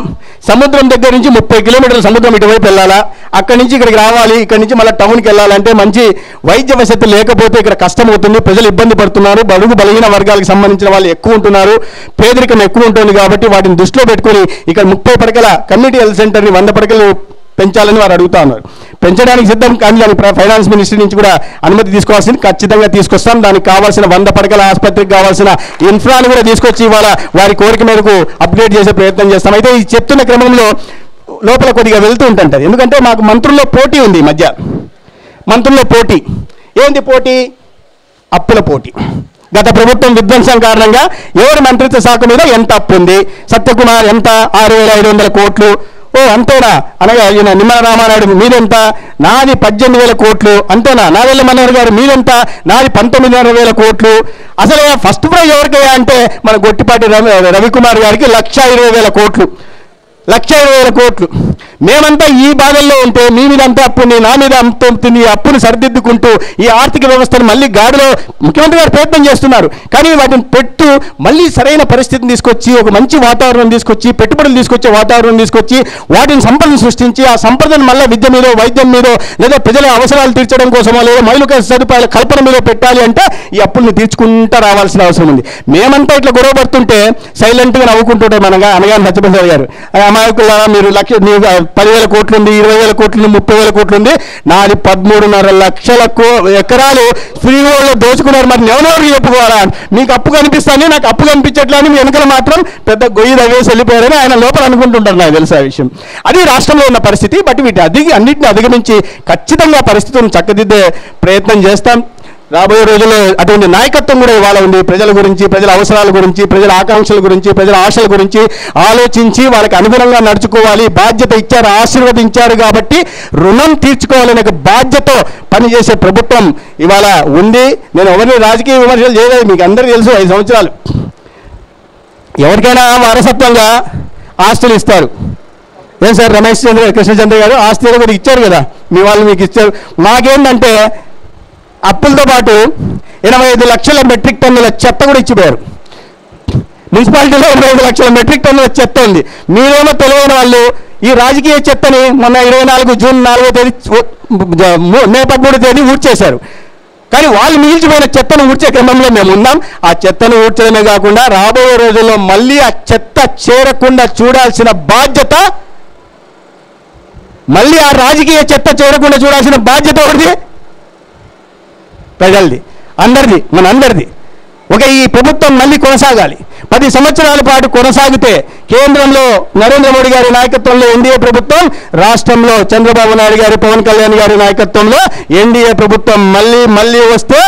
సముద్రం దగ్గర నుంచి 30 కిలోమీటర్ల సముద్రం ఇటువైపు వెళ్ళాలా, అక్కడి నుంచి ఇక్కడికి రావాలి, ఇక్కడి నుంచి మళ్ళీ టౌన్కి వెళ్ళాలంటే మంచి వైద్య వసతి లేకపోతే ఇక్కడ కష్టమవుతుంది, ప్రజలు ఇబ్బంది పడుతున్నారు, బడుగు బలహీన వర్గాలకు సంబంధించిన వాళ్ళు ఎక్కువ ఉంటున్నారు, పేదరికం ఎక్కువ ఉంటుంది. కాబట్టి వాటిని దృష్టిలో పెట్టుకొని ఇక్కడ 30 పడకల కమ్యూనిటీ హెల్త్ సెంటర్ని 100 పడకలు పెంచాలని వారు అడుగుతా ఉన్నారు. పెంచడానికి సిద్ధం, కానీ దానికి ఫైనాన్స్ మినిస్ట్రీ నుంచి కూడా అనుమతి తీసుకోవాల్సింది, ఖచ్చితంగా తీసుకొస్తాం. దానికి కావాల్సిన 100 పడకల ఆసుపత్రికి కావాల్సిన ఇన్ఫ్రాను కూడా తీసుకొచ్చి ఇవాళ వారి కోరిక మేరకు అప్గ్రేడ్ చేసే ప్రయత్నం చేస్తాం. అయితే ఈ చెప్తున్న క్రమంలో లోపల కొద్దిగా వెళ్తూ ఉంటుంటుంది. ఎందుకంటే మాకు మంత్రుల్లో పోటీ ఉంది. ఈ మధ్య మంత్రుల్లో పోటీ ఏంటి? పోటీ అప్పుల పోటీ. గత ప్రభుత్వం విధ్వంసం కారణంగా ఎవరి మంత్రిత్వ శాఖ మీద ఎంత అప్పు ఉంది? సత్యకుమార్ ఎంత? 6,500 కోట్లు. ఓ అంతేనా? అనగా ఈయన నిమ్మల రామానాయుడు మీదెంత? నాది 18,000 కోట్లు. అంతేనా? నాదెల్ల మనోహర్ గారు మీదెంత? నాది 19,500 కోట్లు. అసలు ఫస్ట్ ప్రైజ్ ఎవరికయ్యా అంటే మన గొట్టిపాటి రవికుమార్ గారికి 1,20,000 కోట్లు. 1,20,000 కోట్లు. మేమంతా ఈ బాధల్లో ఉంటే మీ మీద అంత అప్పు ఉంది, నా మీద అంత ఉంటుంది. ఈ అప్పును సరిదిద్దుకుంటూ ఈ ఆర్థిక వ్యవస్థను మళ్ళీ గాడిలో ముఖ్యమంత్రి గారు ప్రయత్నం చేస్తున్నారు. కానీ వాటిని మళ్ళీ సరైన పరిస్థితిని తీసుకొచ్చి, ఒక మంచి వాతావరణం తీసుకొచ్చి, పెట్టుబడులు తీసుకొచ్చే వాతావరణం తీసుకొచ్చి, వాటిని సంపదను సృష్టించి, ఆ సంపదను మళ్ళీ విద్య మీద, వైద్యం మీద, లేదా ప్రజల అవసరాలు తీర్చడం కోసమో, లేదా మౌలిక సదుపాయాల కల్పన మీద పెట్టాలి అంటే ఈ అప్పుల్ని తీర్చుకుంటూ రావాల్సిన అవసరం ఉంది. మేమంతా ఇట్లా గొడవ పడుతుంటే సైలెంట్గా నవ్వుకుంటుంటే అనగాని సత్యప్రసాద్ గారు, అమాయకుల మీరు 10,000 కోట్లు ఉంది, 20,000 కోట్లు ఉంది, 30,000 కోట్లు ఉంది, నాది 13.5 లక్షల ఎకరాలు ఫ్రీ హోల్డ్లో దోచుకున్నారు. మరి ఎవరెవరికి చెప్పుకోవాలా? మీకు అప్పు కనిపిస్తాను, నాకు అప్పు కనిపించట్లని మీ వెనకల మాత్రం పెద్ద గొయ్యి తవ్వేసి వెళ్ళిపోయారని ఆయన లోపల అనుకుంటుంటారు. నాకు తెలుసు ఆ విషయం. అది రాష్ట్రంలో ఉన్న పరిస్థితి. బట్ అన్నింటిని అధిగమించి ఖచ్చితంగా పరిస్థితులను చక్కదిద్దే ప్రయత్నం చేస్తాం. రాబోయే రోజుల్లో అటువంటి నాయకత్వం కూడా ఇవాళ ఉంది. ప్రజల గురించి, ప్రజల అవసరాల గురించి, ప్రజల ఆకాంక్షల గురించి, ప్రజల ఆశల గురించి ఆలోచించి వాళ్ళకి అనుగుణంగా నడుచుకోవాలి. బాధ్యత ఇచ్చారు, ఆశీర్వదించారు కాబట్టి రుణం తీర్చుకోవాలనే బాధ్యత పనిచేసే ప్రభుత్వం ఇవాళ ఉంది. నేను ఎవరిని రాజకీయ విమర్శలు చేయలేదు, మీకు అందరికీ తెలుసు. 5 సంవత్సరాలు ఎవరికైనా వారసత్వంగా ఆస్తులు ఇస్తారు. ఏం సార్ రమేష్ చంద్ర కృష్ణచంద్ర గారు ఆస్తులు కూడా ఇచ్చారు కదా, మీ వాళ్ళు మీకు ఇచ్చారు. మాకేంటంటే అప్పులతో పాటు 85 లక్షల మెట్రిక్ టన్నుల చెత్త కూడా ఇచ్చిపోయారు. మున్సిపాలిటీలో 25 లక్షల మెట్రిక్ టన్నుల చెత్త ఉంది. మీరేమో తెలియని వాళ్ళు ఈ రాజకీయ చెత్తని మొన్న 24 జూన్ 4వ తేదీ మే 13వ తేదీ ఊడ్చేశారు. కానీ వాళ్ళు మిగిల్చిపోయిన చెత్తను ఊడ్చే క్రమంలో మేము ఉన్నాం. ఆ చెత్తను ఊడ్చడమే కాకుండా రాబోయే రోజుల్లో మళ్ళీ ఆ చెత్త చేరకుండా చూడాల్సిన బాధ్యత, మళ్ళీ ఆ రాజకీయ చెత్త చేరకుండా చూడాల్సిన బాధ్యత ఒకటి ప్రజలది, అందరిది, మనందరిది. ఈ ప్రభుత్వం మళ్ళీ కొనసాగాలి. 10 సంవత్సరాల పాటు కొనసాగితే కేంద్రంలో నరేంద్ర మోడీ గారి నాయకత్వంలో ఎన్డీఏ ప్రభుత్వం, రాష్ట్రంలో చంద్రబాబు నాయుడు గారి, పవన్ కళ్యాణ్ గారి నాయకత్వంలో ఎన్డీఏ ప్రభుత్వం మళ్ళీ వస్తే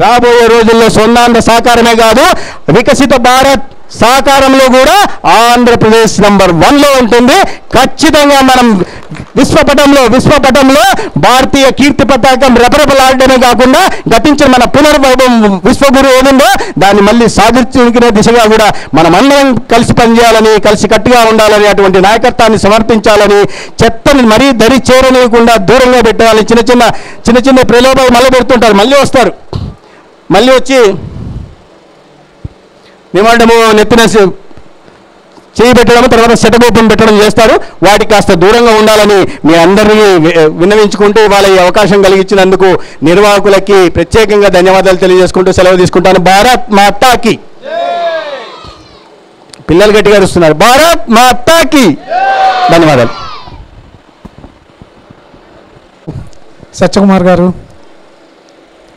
రాబోయే రోజుల్లో స్వర్ణాంధ్ర సాకారమే కాదు, వికసిత భారత్ సాకారంలో కూడా ఆంధ్రప్రదేశ్ నంబర్ 1లో ఉంటుంది. ఖచ్చితంగా మనం విశ్వపటంలో భారతీయ కీర్తి పతాకం రెపరెపలాడమే కాకుండా గతించిన మన పునర్వైభవం విశ్వగురు ఏముందో దాన్ని మళ్ళీ సాధించుకునే దిశగా కూడా మనం అందరం కలిసి పనిచేయాలని, కలిసి కట్టుగా ఉండాలని, అటువంటి నాయకత్వాన్ని సమర్పించాలని, చెత్తని మరీ దరి చేరనీయకుండా దూరంగా పెట్టాలని చిన్న చిన్న ప్రలోభాలు మళ్ళీ పెడుతుంటారు. మళ్ళీ వస్తారు, మళ్ళీ వచ్చి నిమాండము నెత్తిన చేయి పెట్టడము, తర్వాత శటగోపం పెట్టడం చేస్తారు. వాటికి కాస్త దూరంగా ఉండాలని మీ అందరినీ విన్నవించుకుంటూ ఇవాళ ఈ అవకాశం కలిగించినందుకు నిర్వాహకులకి ప్రత్యేకంగా ధన్యవాదాలు తెలియజేసుకుంటూ సెలవు తీసుకుంటాను. భారత్ మాతాకి. పిల్లలు గట్టిగా అరుస్తున్నారు. భారత్ మాతాకి. ధన్యవాదాలు. సత్యకుమార్ గారు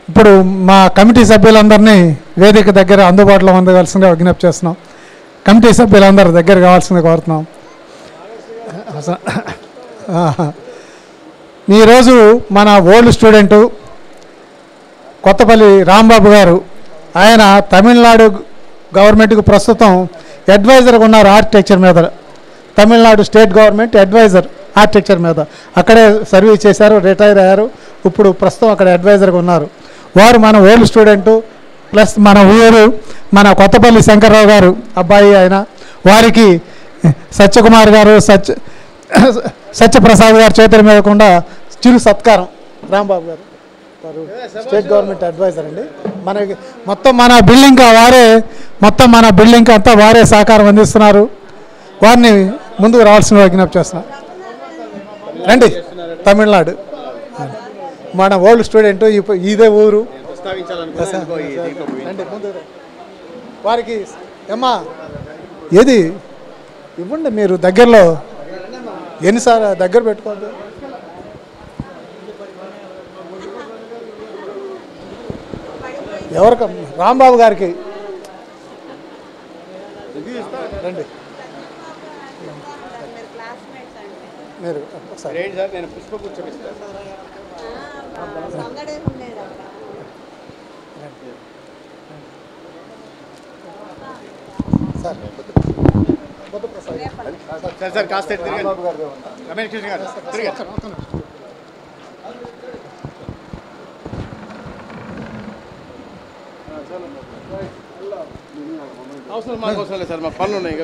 ఇప్పుడు మా కమిటీ సభ్యులందరినీ వేదిక దగ్గర అందుబాటులో ఉండవలసిందిగా విజ్ఞప్తి చేస్తున్నాం. కమిటీ సభ్యులందరూ దగ్గర కావాల్సిందిగా కోరుతున్నాం. ఈరోజు మన ఓల్డ్ స్టూడెంటు కొత్తపల్లి రాంబాబు గారు, ఆయన తమిళనాడు గవర్నమెంట్కి ప్రస్తుతం అడ్వైజర్గా ఉన్నారు ఆర్కిటెక్చర్ మీద. Tamil Nadu state government advisor architecture మీద అక్కడే సర్వీస్ చేశారు, రిటైర్ అయ్యారు. ఇప్పుడు ప్రస్తుతం అక్కడ అడ్వైజర్గా ఉన్నారు. వారు మన ఓల్డ్ స్టూడెంటు, ప్లస్ మన ఊరు మన కొత్తపల్లి శంకర్రావు గారు అబ్బాయి ఆయన. వారికి సత్యకుమార్ గారు సత్యప్రసాద్ గారు చేతుల మీద కూడా చిరు సత్కారం. రాంబాబు గారు స్టేట్ గవర్నమెంట్ అడ్వైజర్ అండి. మనకి మొత్తం మన బిల్డింగ్ అంతా వారే సహకారం అందిస్తున్నారు. వారిని ముందుకు రావాల్సిన విజ్ఞప్తి చేస్తున్నాం. రండి, తమిళనాడు మన ఓల్డ్ స్టూడెంట్, ఇదే ఊరు. వారికి అమ్మా ఏది ఇవ్వండి, మీరు దగ్గరలో ఎన్నిసార్లు దగ్గర పెట్టుకోండి. ఎవరికి? రాంబాబు గారికి రండి. మీరు ఒకసారి నేను పుష్ప కూర్చోబెట్టాను. సార్ కాస్త రమేష్ కృష్ణ గారు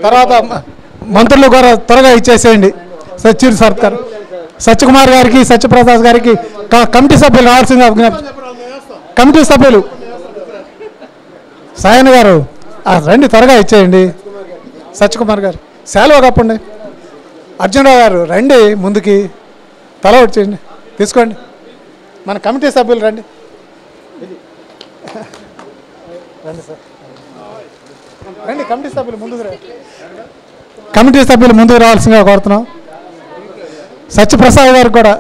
తర్వాత మంత్రులు కూడా త్వరగా ఇచ్చేసేయండి. చిరు సర్కార్ సత్యకుమార్ గారికి, సత్యప్రసాద్ గారికి, కమిటీ సభ్యులు రావాల్సిందిగా విజ్ఞప్తి. కమిటీ సభ్యులు సాయన్ గారు రండి, త్వరగా ఇచ్చేయండి. సత్యకుమార్ గారు సెలవు కప్పండి. అర్జునరావు గారు రండి, ముందుకి తల వచ్చేయండి, తీసుకోండి. మన కమిటీ సభ్యులు రండి. రండి సార్, రండి. కమిటీ సభ్యులు ముందుకు రావాల్సిందిగా కోరుతున్నాం. సత్యప్రసాద్ గారికి కూడా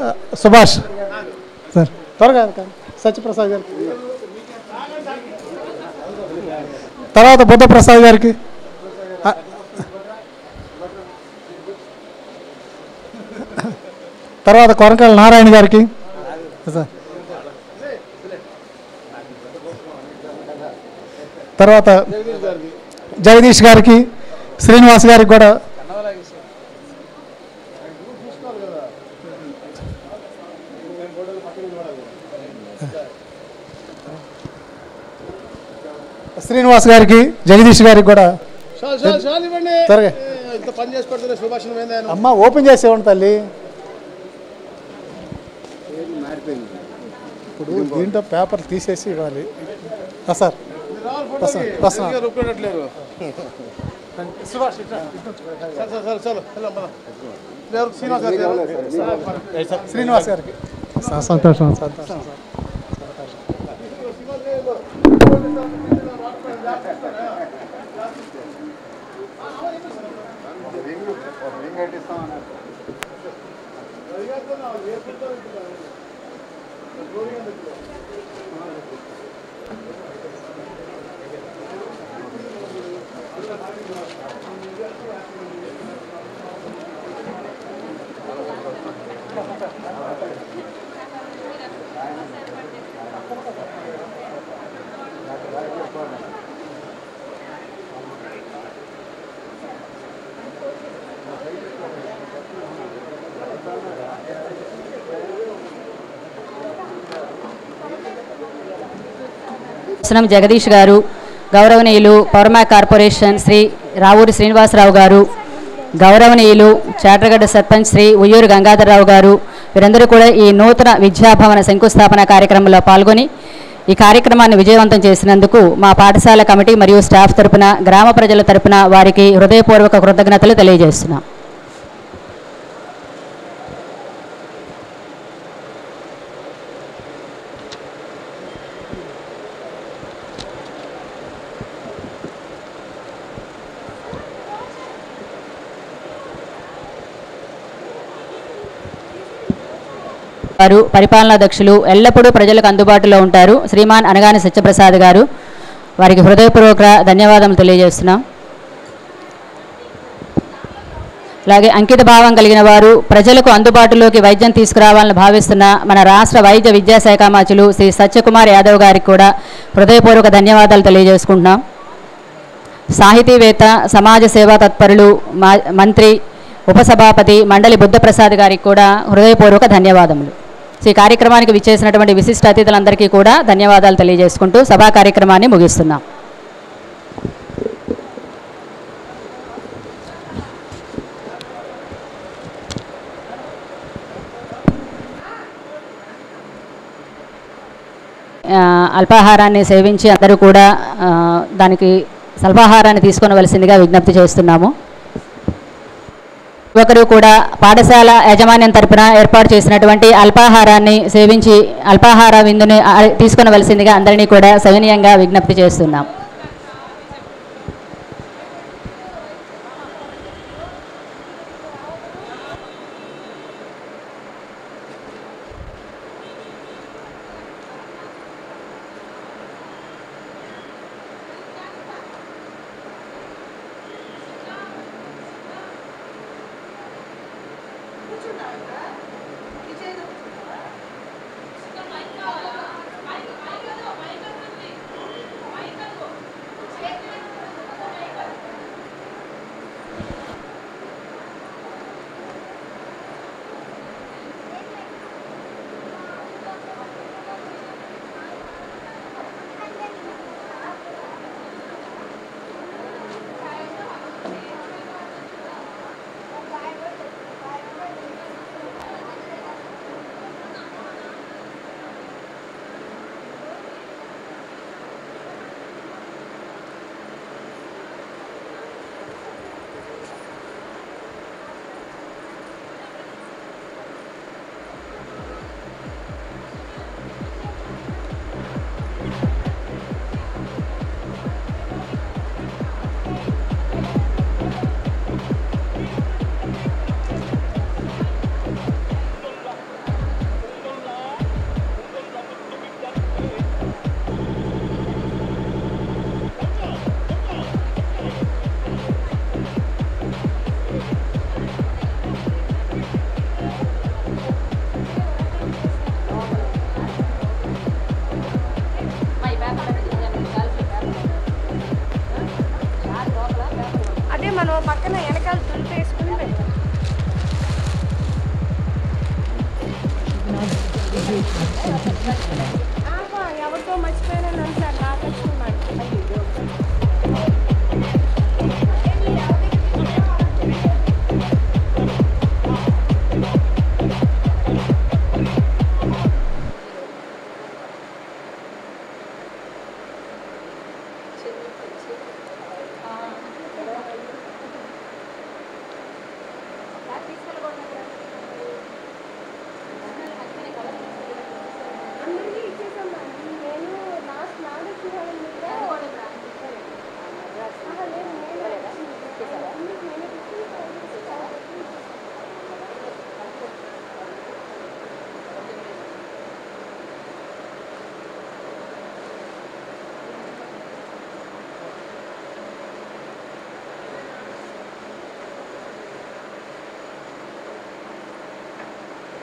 సుభాష్ సార్ త్వరగా సత్యప్రసాద్ గారికి, తర్వాత బుద్ధప్రసాద్ గారికి, తర్వాత కొరకాల నారాయణ గారికి, తర్వాత జగదీష్ గారికి, శ్రీనివాస్ గారికి కూడా, శ్రీనివాస్ గారికి, జగదీష్ గారికి కూడా త్వరగా. అమ్మ ఓపెన్ చేసేవాడి తల్లి. ఇప్పుడు దీంట్లో పేపర్ తీసేసి ఇవ్వాలి సార్. శ్రీనివాస్ గారికి సంతోషం. జగదీష్ గారు, గౌరవనీయులు పవర్మా కార్పొరేషన్ శ్రీ రావూరి శ్రీనివాసరావు గారు, గౌరవనీయులు చాట్రగడ్డ సర్పంచ్ శ్రీ ఉయ్యూరు గంగాధరరావు గారు, వీరందరూ కూడా ఈ నూతన విద్యాభవన శంకుస్థాపన కార్యక్రమంలో పాల్గొని ఈ కార్యక్రమాన్ని విజయవంతం చేసినందుకు మా పాఠశాల కమిటీ మరియు స్టాఫ్ తరపున, గ్రామ ప్రజల తరపున వారికి హృదయపూర్వక కృతజ్ఞతలు తెలియజేస్తున్నాం. వారు పరిపాలనా దక్షులు, ఎల్లప్పుడూ ప్రజలకు అందుబాటులో ఉంటారు శ్రీమాన్ అనగాని సత్యప్రసాద్ గారు. వారికి హృదయపూర్వక ధన్యవాదాలు తెలియజేస్తున్నాం. అలాగే అంకిత భావం కలిగిన వారు, ప్రజలకు అందుబాటులోకి వైద్యం తీసుకురావాలని భావిస్తున్న మన రాష్ట్ర వైద్య విద్యాశాఖ మంత్రులు శ్రీ సత్యకుమార్ యాదవ్ గారికి కూడా హృదయపూర్వక ధన్యవాదాలు తెలియజేసుకుంటున్నాం. సాహితీవేత్త, సమాజ సేవా తత్పరులు, మంత్రి, ఉపసభాపతి మండలి బుద్ధప్రసాద్ గారికి కూడా హృదయపూర్వక ధన్యవాదములు. ఈ కార్యక్రమానికి విచ్చేసినటువంటి విశిష్ట అతిథులందరికీ కూడా ధన్యవాదాలు తెలియజేసుకుంటూ సభా కార్యక్రమాన్ని ముగిస్తున్నాం. అల్పాహారాన్ని సేవించి అందరూ కూడా దానికి స్వల్పాహారాన్ని తీసుకొనవలసిందిగా విజ్ఞప్తి చేస్తున్నాము. ఒకరు కూడా పాఠశాల యాజమాన్యం తరపున ఏర్పాటు చేసినటువంటి అల్పాహారాన్ని సేవించి అల్పాహార విందుని తీసుకొనవలసిందిగా అందరినీ కూడా సవినయంగా విజ్ఞప్తి చేస్తున్నాం. అదే మనం పక్కన వెనకాల తులిపేసుకుని ఎవరితో మర్చిపోయానని అంటారు, నాకు వచ్చుకున్నాడు.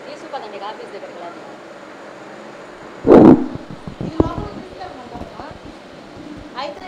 తీసుకుపదండి ఆఫీస్ దగ్గరికి అయితే